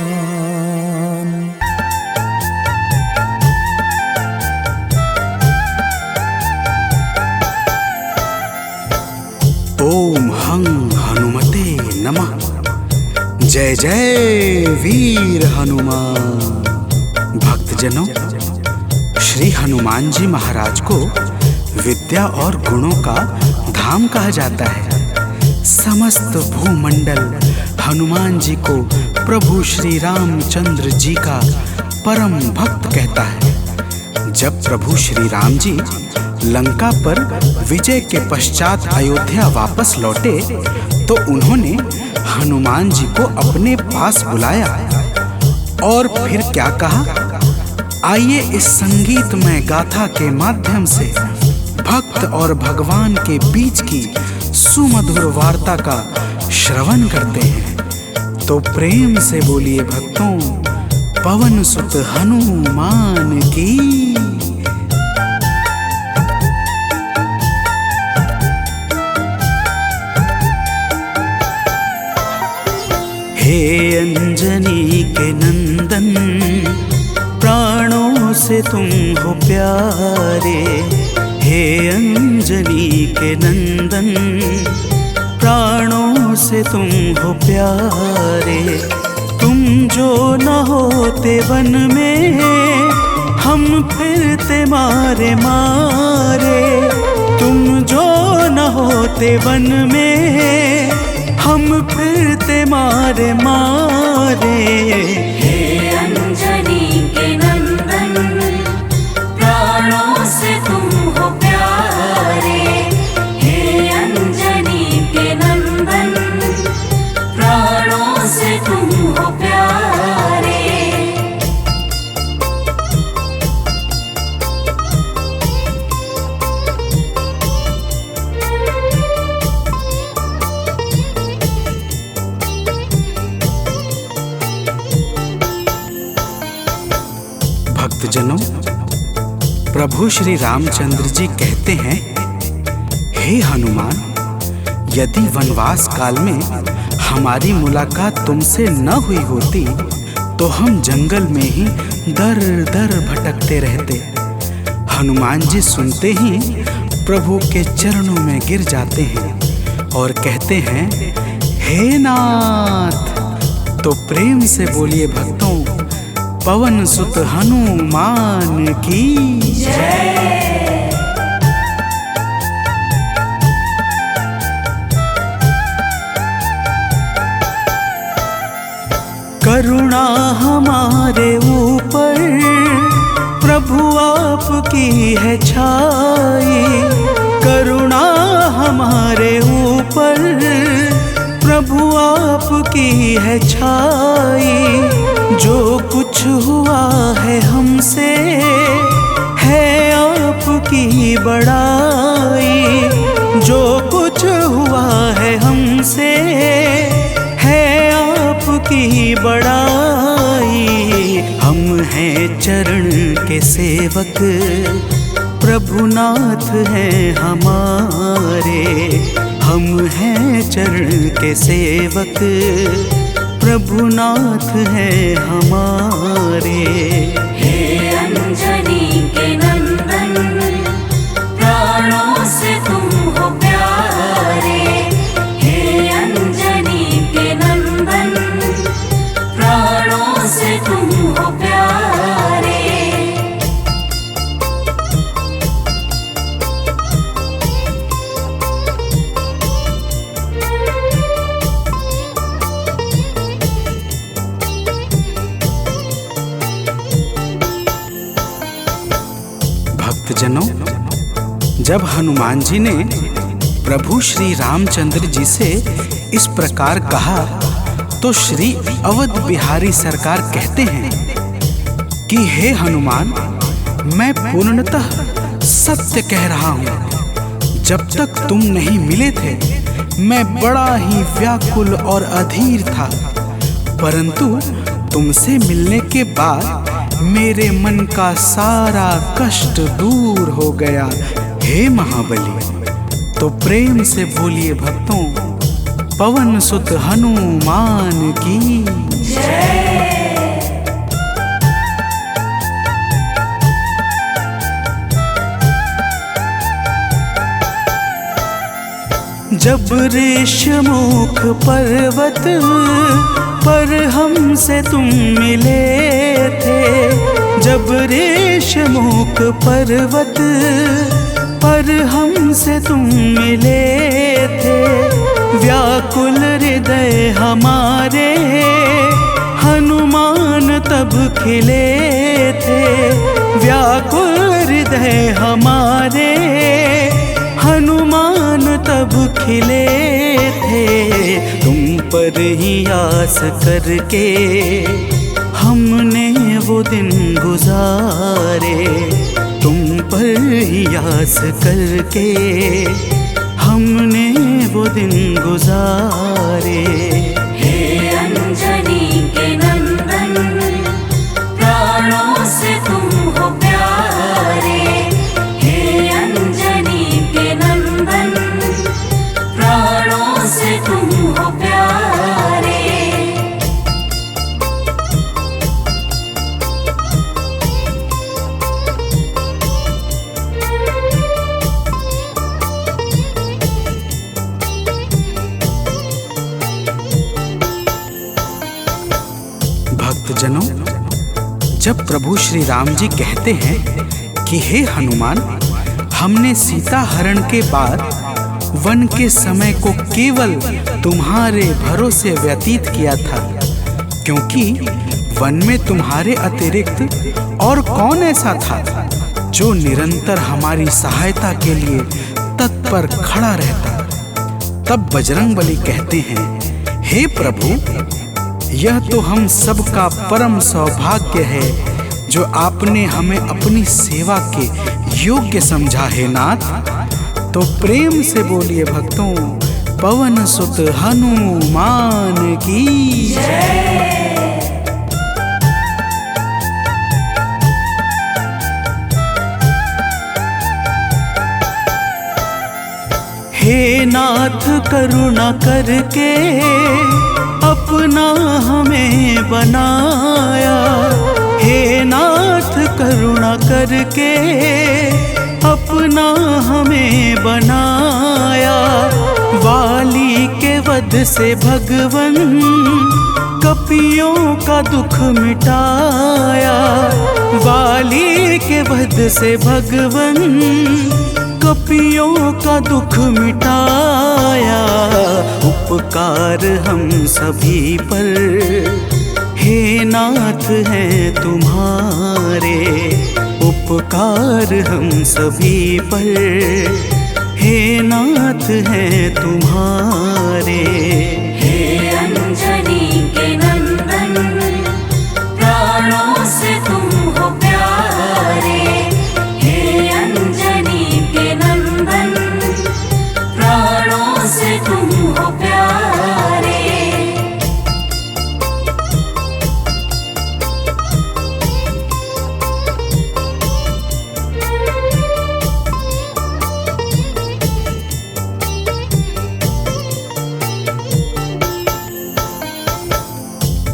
ओम हं हनुमते नमः। जय जय वीर हनुमान। भक्तजनों, श्री हनुमान जी महाराज को विद्या और गुणों का धाम कहा जाता है। समस्त भूमंडल हनुमान जी को प्रभु श्री रामचंद्र जी का परम भक्त कहता है। जब प्रभु श्री राम जी लंका पर विजय के पश्चात अयोध्या वापस लौटे तो उन्होंने हनुमान जी को अपने पास बुलाया और फिर क्या कहा, आइए इस संगीतमय गाथा के माध्यम से भक्त और भगवान के बीच की सुमधुर वार्ता का श्रवण करते हैं। तो प्रेम से बोलिए भक्तों, पवन सुत हनुमान की। हे अंजनी के नंदन, प्राणों से तुम हो प्यारे। हे अंजनी के नंदन, प्राणों से तुम हो प्यारे। तुम जो न होते वन में, हम फिरते मारे मारे। तुम जो न होते वन में, हम फिरते मारे मारे। हे अंजनी के नंदन, प्राणों से तुम हो प्यारे। हे अंजनी के नंदन, प्राणों से तुम हो प्यारे। भक्तजनों, प्रभु श्री रामचंद्र जी कहते हैं, हे हनुमान, यदि वनवास काल में हमारी मुलाकात तुमसे न हुई होती तो हम जंगल में ही दर दर भटकते रहते। हनुमान जी सुनते ही प्रभु के चरणों में गिर जाते हैं और कहते हैं, हे नाथ। तो प्रेम से बोलिए भक्तों, पवन सुत हनुमान की जय। करुणा हमारे ऊपर प्रभु आपकी है छाई। करुणा हमारे ऊपर प्रभु आपकी है छाई। जो कुछ हुआ है हमसे है आपकी बड़ाई। जो कुछ हुआ है हमसे है आपकी बड़ाई। हम हैं चरण के सेवक, प्रभुनाथ हैं हमारे। हम हैं चरण के सेवक, प्रभुनाथ हैं हमारे। हे अंजनी के नंदन, प्राणों से तुम हो प्यारे। हे अंजनी के नंदन, प्राणों से तुम हो प्यारे। भक्तजनों, जब हनुमान जी ने प्रभु श्री रामचंद्र जी से इस प्रकार कहा तो श्री अवध बिहारी सरकार कहते हैं कि हे हनुमान, मैं पूर्णतः सत्य कह रहा हूँ। जब तक तुम नहीं मिले थे मैं बड़ा ही व्याकुल और अधीर था, परंतु तुमसे मिलने के बाद मेरे मन का सारा कष्ट दूर हो गया। हे महाबली, तो प्रेम से बोलिए भक्तों, पवन सुत हनुमान की जय। जब ऋषमुख पर्वत पर हमसे तुम मिले थे। जब ऋषमुख पर्वत पर हमसे तुम मिले थे, व्याकुल हृदय हमारे हनुमान तब खिले थे। व्याकुल हृदय हमारे हनुमान तब खिले थे। तुम पर ही आस करके हमने वो दिन गुजारे, तुम पर ही आस करके हमने वो दिन गुजारे। हे अंजनी के नंदन, प्राणों से तुम हो प्यारे। हे अंजनी के नंदन, प्राणों से तुम हो प्यारे। भक्तजनों, जब प्रभु श्री राम जी कहते हैं कि हे हनुमान, हमने सीता हरण के बाद वन के समय को केवल तुम्हारे भरोसे व्यतीत किया था, क्योंकि वन में तुम्हारे अतिरिक्त और कौन ऐसा था जो निरंतर हमारी सहायता के लिए तत्पर खड़ा रहता। तब बजरंगबली कहते हैं, हे प्रभु, यह तो हम सबका परम सौभाग्य है जो आपने हमें अपनी सेवा के योग्य समझा है नाथ। तो प्रेम से बोलिए भक्तों, पवन सुत हनुमान की जय। हे नाथ करुणा करके अपना हमें बनाया। हे नाथ करुणा करके अपना हमें बनाया। वाली के वध से भगवन कपियों का दुख मिटाया। वाली के वध से भगवन कपियों का दुख मिटाया। उपकार हम सभी पर हे नाथ हैं तुम्हारे। उपकार हम सभी पर हे नाथ हैं तुम्हारे। हे अंजनी के नंदन, प्राणों से तुम हो प्यारे। हे अंजनी के नंदन, प्राणों से तुम हो प्यारे।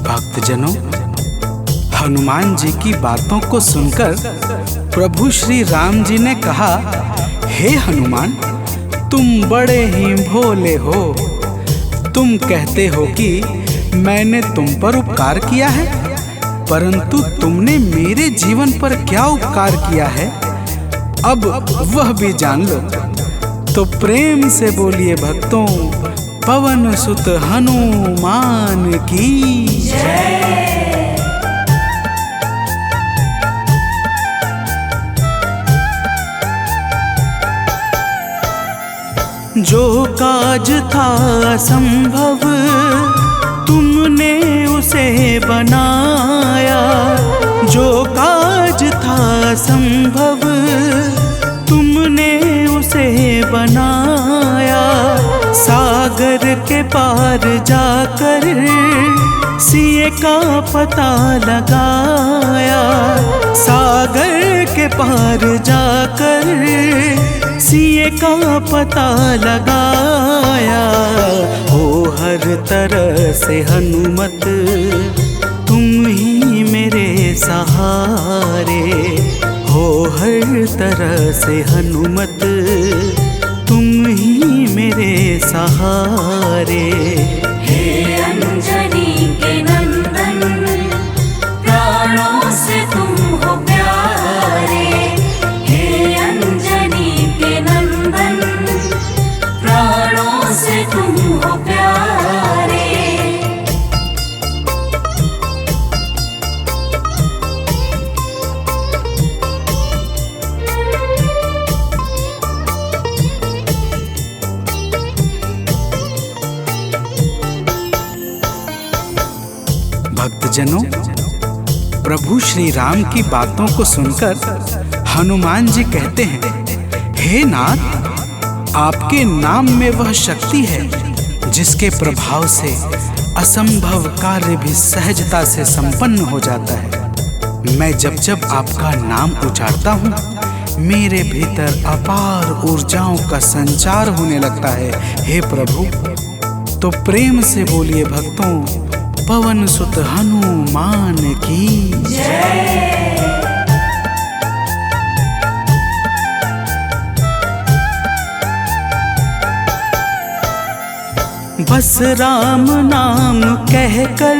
भक्तजनों, हनुमान जी की बातों को सुनकर प्रभु श्री राम जी ने कहा, हे हनुमान, तुम बड़े ही भोले हो। तुम कहते हो कि मैंने तुम पर उपकार किया है, परंतु तुमने मेरे जीवन पर क्या उपकार किया है, अब वह भी जान लो। तो प्रेम से बोलिए भक्तों, पवन सुत हनुमान की जय। जो काज था असंभव तुमने उसे बनाया। जो काज था असंभव तुमने उसे बनाया। सागर के पार जाकर सिए का पता लगाया। सागर के पार जाकर सिए का पता लगाया। हो हर तरह से हनुमत तुम ही मेरे सहारे। हो हर तरह से हनुमत तुम ही मेरे सहारे। हे अंजनी के नंदन, प्राणों से तुम हो प्यारे। हे अंजनी के नंदन, भक्तजनों, प्रभु श्री राम की बातों को सुनकर हनुमान जी कहते हैं, हे नाथ, आपके नाम में वह शक्ति है जिसके प्रभाव से असंभव कार्य भी सहजता से संपन्न हो जाता है। मैं जब जब आपका नाम उच्चारता हूँ, मेरे भीतर अपार ऊर्जाओं का संचार होने लगता है। हे प्रभु, तो प्रेम से बोलिए भक्तों, पवन सुत हनुमान की जय। बस राम नाम कहकर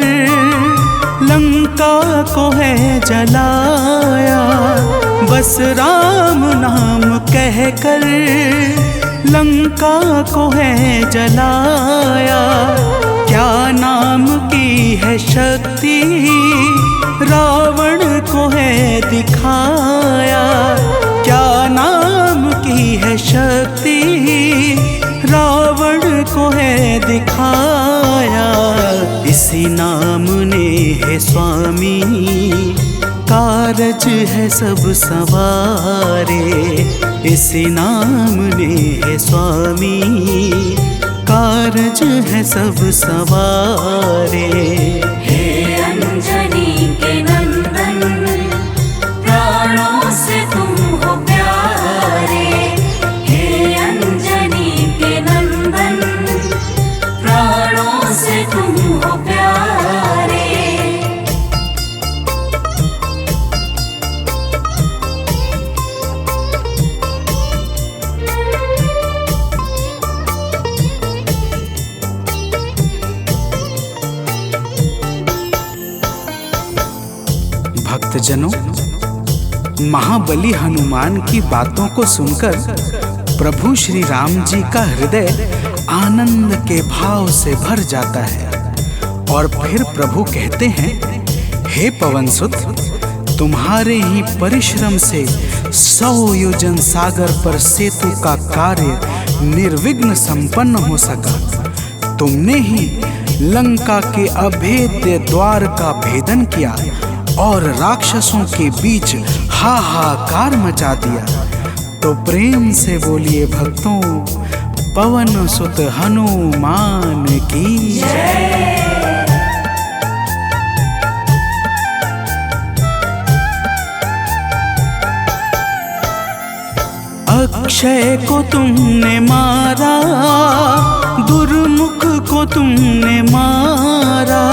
लंका को है जलाया, बस राम नाम कहकर लंका को है जलाया। क्या नाम की है शक्ति रावण को है दिखाया, क्या नाम की है शक्ति रावण को है दिखाया। इसी नाम ने है स्वामी कारज है सब सवारे, इसी नाम ने है स्वामी कारज है सब सवारे। हे अंजनी के नंदन, प्राणों से तुम हो प्यारे। हे अंजनी के नंदन, प्राणों से तुम हो प्यारे। भक्तजनों, महाबली हनुमान की बातों को सुनकर प्रभु श्री राम जी का हृदय आनंद के भाव से भर जाता है और फिर प्रभु कहते हैं, हे पवनसुत, तुम्हारे ही परिश्रम से 100 योजन सागर पर सेतु का कार्य निर्विघ्न संपन्न हो सका। तुमने ही लंका के अभेद्य द्वार का भेदन किया और राक्षसों के बीच हाहाकार मचा दिया। तो प्रेम से बोलिए भक्तों, पवन सुत हनुमान की जय। अक्षय को तुमने मारा, दुर्मुख को तुमने मारा,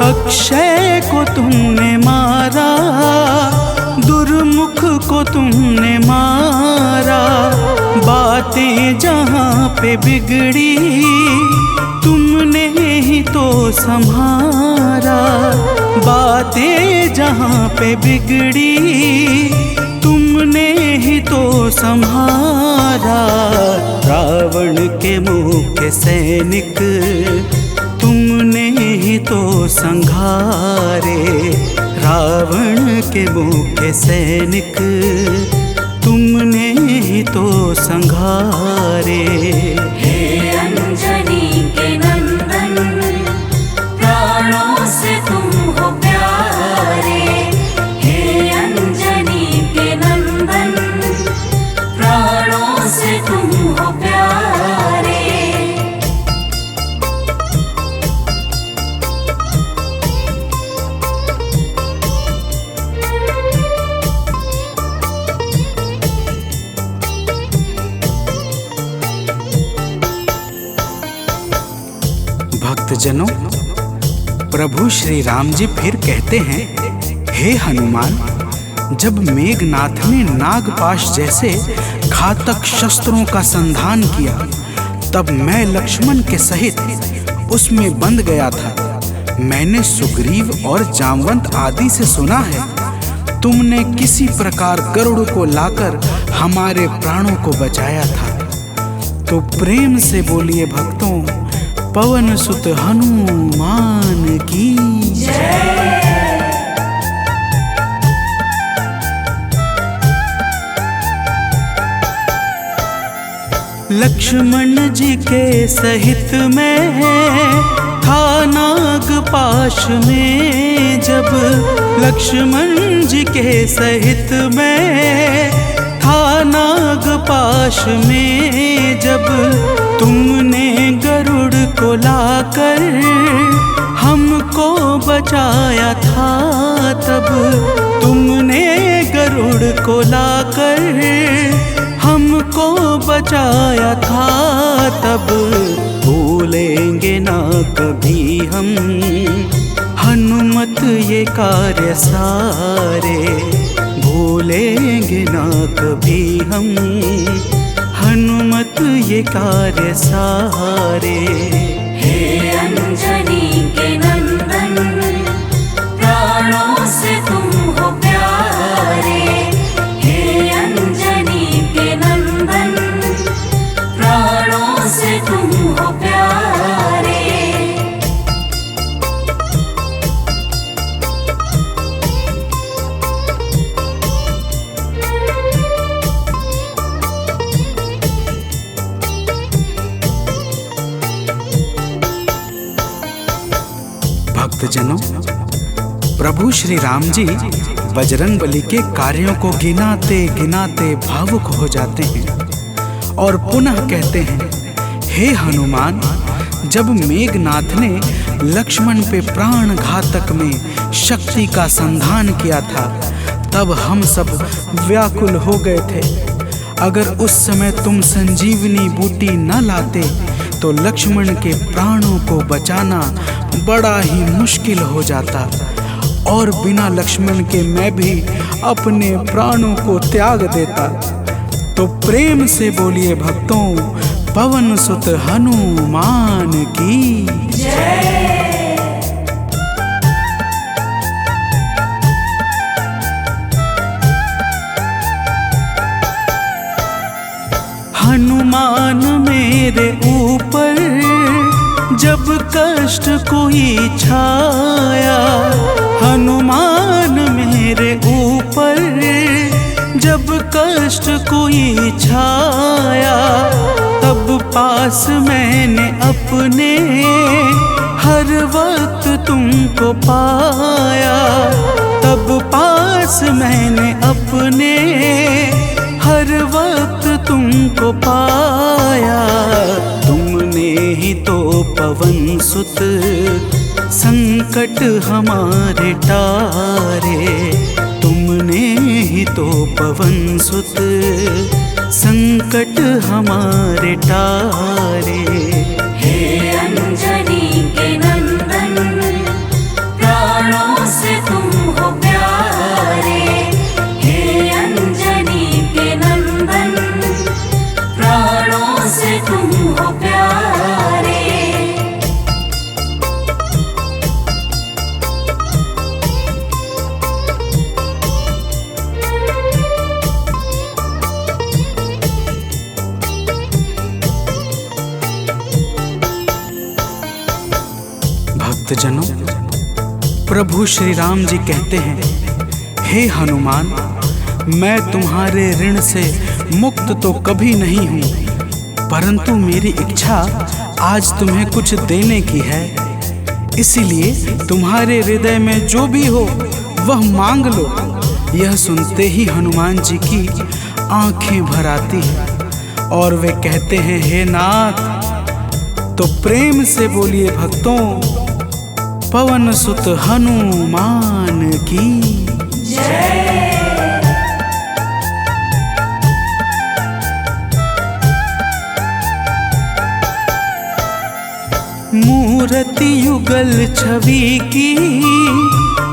अक्षय को तुमने मारा, दुर्मुख को तुमने मारा। बातें जहाँ पे बिगड़ी तुमने ही तो संहारा, बातें जहाँ पे बिगड़ी तुमने ही तो संहारा। रावण के मुख्य सैनिक तुमने ही तो संघारे, रावण के मुख्य सैनिक तुमने ही तो संघारे। हे अंजनी के नंदन, प्राणों से तुम हो प्यारे। हे अंजनी के नंदन, प्राणों से तुम हो प्यारे। भक्तजनों, प्रभु श्री राम जी फिर कहते हैं, हे हनुमान, जब मेघनाथ ने नागपाश जैसे घातक शस्त्रों का संधान किया, तब मैं लक्ष्मण के सहित उसमें बंध गया था। मैंने सुग्रीव और जामवंत आदि से सुना है, तुमने किसी प्रकार गरुड़ को लाकर हमारे प्राणों को बचाया था। तो प्रेम से बोलिए भक्तों, पवन सुत हनुमान की जय। लक्ष्मण जी के सहित में था नाग पाश में। जब लक्ष्मण जी के सहित में था नाग पाश में। जब तुमने गरुड़ को लाकर हमको बचाया था, तब तुमने गरुड़ को लाकर हमको बचाया था। तब भूलेंगे ना कभी हम हनुमत ये कार्य सारे, भूलेंगे ना कभी हम हनुमत ये कार्य सारे। हे अंजनी के नंदन, प्राणों से तुम हो प्यारे। हे अंजनी के नंदन, प्राणों से तुम हो प्यारे। भक्तजनों, प्रभु श्री राम जी बजरंगबली के कार्यों को गिनाते गिनाते भावुक हो जाते हैं और पुनः कहते हैं, हे हनुमान, जब मेघनाथ ने लक्ष्मण पे प्राण घातक में शक्ति का संधान किया था, तब हम सब व्याकुल हो गए थे। अगर उस समय तुम संजीवनी बूटी न लाते तो लक्ष्मण के प्राणों को बचाना बड़ा ही मुश्किल हो जाता, और बिना लक्ष्मण के मैं भी अपने प्राणों को त्याग देता। तो प्रेम से बोलिए भक्तों, पवन सुत हनुमान की जय। हनुमान मेरे ऊपर जब कष्ट कोई छाया, हनुमान मेरे ऊपर जब कष्ट कोई छाया, तब पास मैंने अपने हर वक्त तुमको पाया। तब पास मैंने अपने हर वक्त तुमको पाया। तुमने ही तो पवन सुत संकट हमारे टारे, तुमने ही तो पवन सुत संकट हमारे टारे। हे अंजनी के नंदन, प्राणों से तुम हो प्यारे। हे अंजनी के नंदन, प्राणों से तुम हो प्यारे। भक्तजनों, प्रभु श्री राम जी कहते हैं, हे हनुमान, मैं तुम्हारे ऋण से मुक्त तो कभी नहीं हूँ, परंतु मेरी इच्छा आज तुम्हें कुछ देने की है। इसीलिए तुम्हारे हृदय में जो भी हो वह मांग लो। यह सुनते ही हनुमान जी की आंखें भर आती हैं और वे कहते हैं, हे नाथ। तो प्रेम से बोलिए भक्तों, पवन सुत हनुमान की जय। मूर्ति युगल छवि की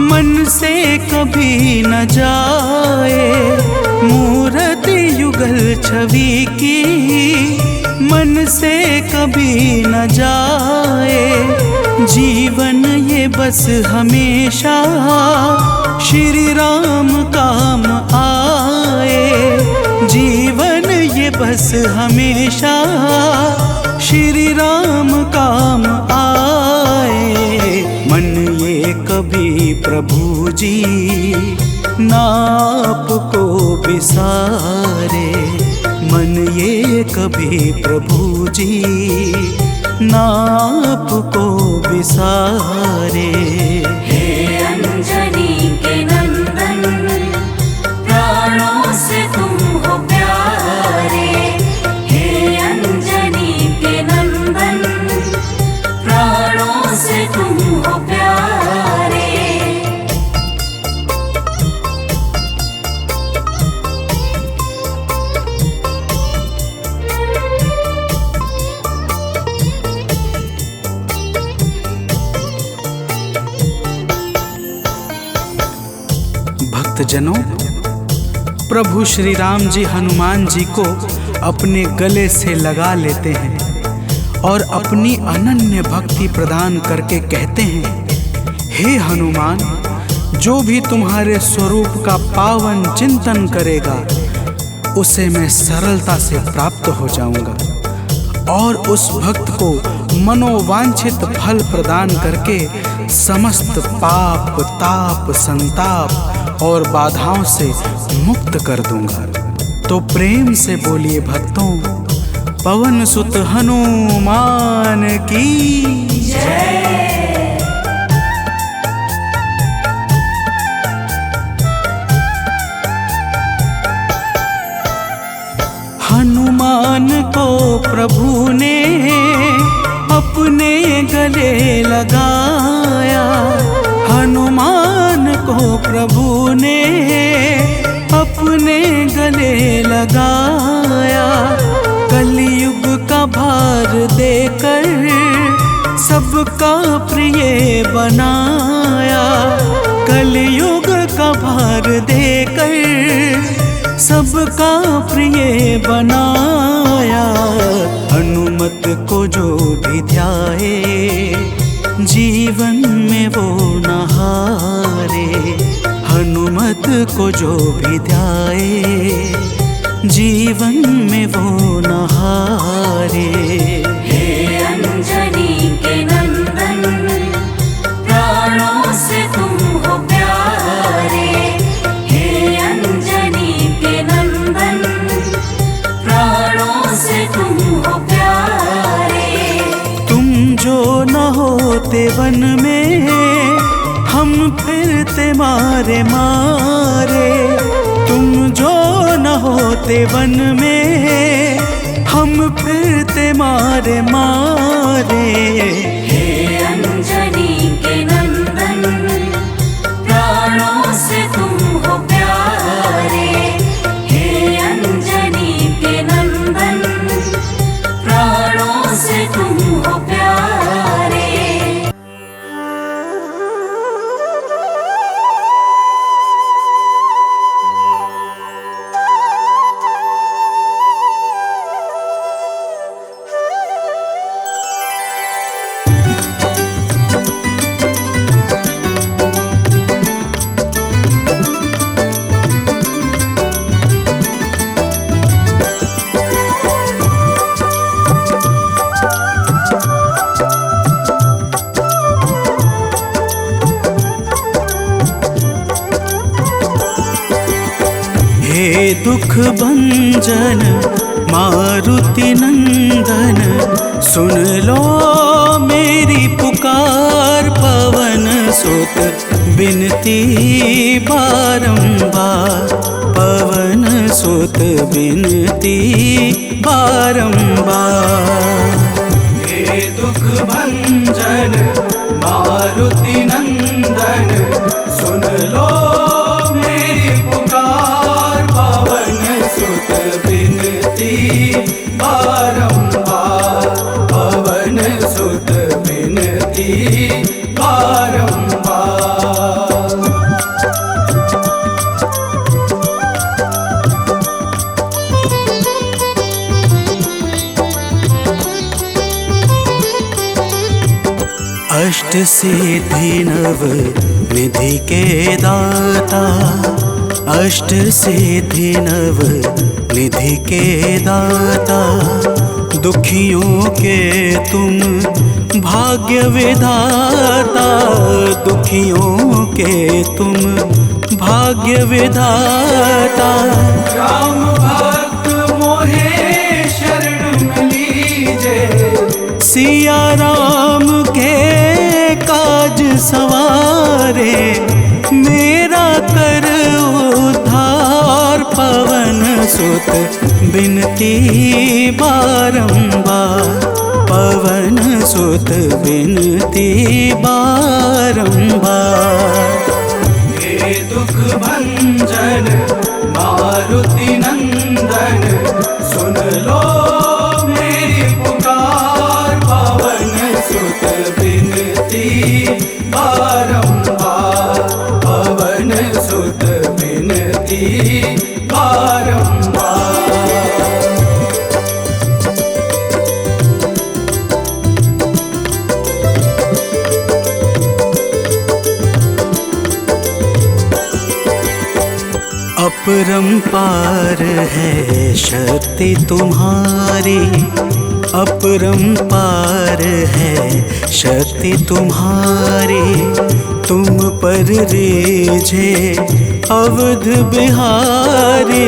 मन से कभी न जाए। मूर्ति युगल छवि की मन से कभी न जाए। जीवन ये बस हमेशा श्री राम काम आए। जीवन ये बस हमेशा श्री राम काम आए। मन ये कभी प्रभु जी नाप को बिसारे। मन ये कभी प्रभु जी नाप को विसारे। हे अंजनी के नंदन, प्राणों से तुम हो प्यारे। हे अंजनी के नंदन, प्राणों से तुम हो प्यारे। भक्तजनों, प्रभु श्री राम जी हनुमान जी को अपने गले से लगा लेते हैं और अपनी अनन्य भक्ति प्रदान करके कहते हैं, हे हनुमान, जो भी तुम्हारे स्वरूप का पावन चिंतन करेगा उसे मैं सरलता से प्राप्त हो जाऊंगा और उस भक्त को मनोवांछित फल प्रदान करके समस्त पाप, ताप, संताप और बाधाओं से मुक्त कर दूंगा। तो प्रेम से बोलिए भक्तों, पवन सुत हनुमान की जय। हनुमान को प्रभु ने अपने गले लगाया। हनुमान को प्रभु ने अपने गले लगाया। कलयुग का भार देकर सबका प्रिय बनाया। कलयुग का भार देकर सबका प्रिय बनाया। हनुमत को जो भी ध्याए जीवन में वो न हारे। हनुमत को जो भी ध्याए जीवन में वो न हारे। हे अंजनी के नंदन, प्राणों से तुम हो प्यारे। हे अंजनी के नंदन, प्राणों से तुम हो प्यारे। तुम जो न होते वन में हम फिरते मारे मारे। तुम जो न होते वन में हम फिरते मारे मारे। हे अंजनी के नंदन, प्राणों से तुम हो प्यारे। हे अंजनी के नंदन, प्राणों से तुम हो प्यारे। हे दुख भंजन मारुति नंदन, सुन लो मेरी पुकार। पवन सुत बिनती बारंबार। पवन सुत बिनती बारंबार। हे दुख भंजन मारुति नंदन, सुन लो मेरी पुकार। पवन सुत बिनती बारंबार। पवन सुत बिनती बारंबार। अष्ट सिद्धि नव निधि के दाता। अष्ट सिद्धि नव निधि के दाता। दुखियों के तुम भाग्य विधाता। दुखियों के तुम भाग्य विधाता। राम भक्त मोहे सुत बिनती बारंबार, पवन सुत बिनती बारंबार। हे दुख भंजन मारुति नंदन, सुन लो मेरी पुकार, पवन सुत बिनती बारंबार, पवन सुत बिनती बारंबार। अपरंपार है शक्ति तुम्हारी, अपरंपार है शक्ति तुम्हारी, तुम पर रीझे अवध बिहारी,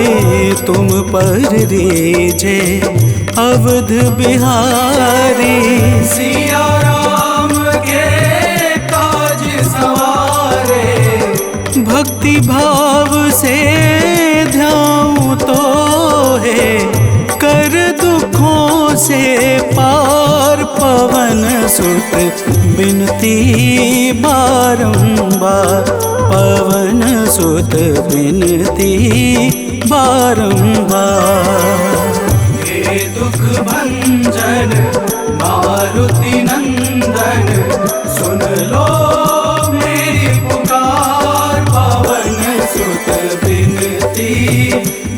तुम पर रीझे अवध बिहारी। सिया राम के काज सवारे, भक्ति भाव से ध्याऊं तो है, कर दुखों से पार, पवन सुत बिनती बारंबार, पवन सुत बिनती बारंबार। हे दुख भंजन मारुति नंदन, सुन लो मेरी पुकार, पवन सुत बिनती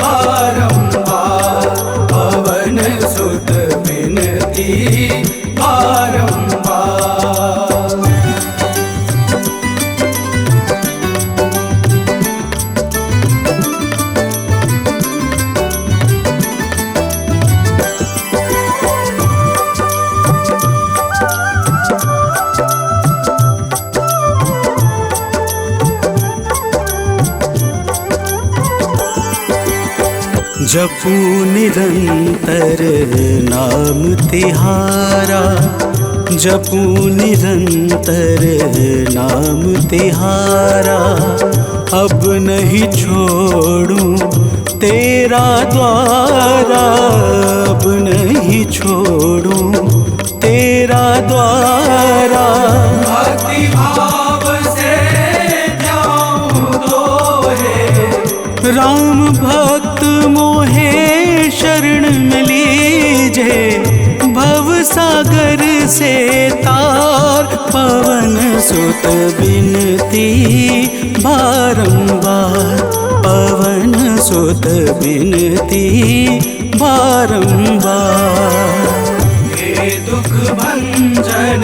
बारंबार, पवन सुत बिनती बारंबार। जपू निरंतर नाम तिहारा, जपू निरंतर नाम तिहारा, अब नहीं छोड़ूं तेरा द्वारा, अब नहीं छोड़ूं तेरा द्वारा। भक्ति भाव से ध्याऊं तो है, राम भक्त मोहे शरण में लीजे, भव सागर से तार, पवन सुत बिनती बारंबार, पवन सुत बिनती बारंबार। हे दुख भंजन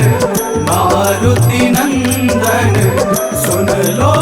मारुति नंदन, सुन लो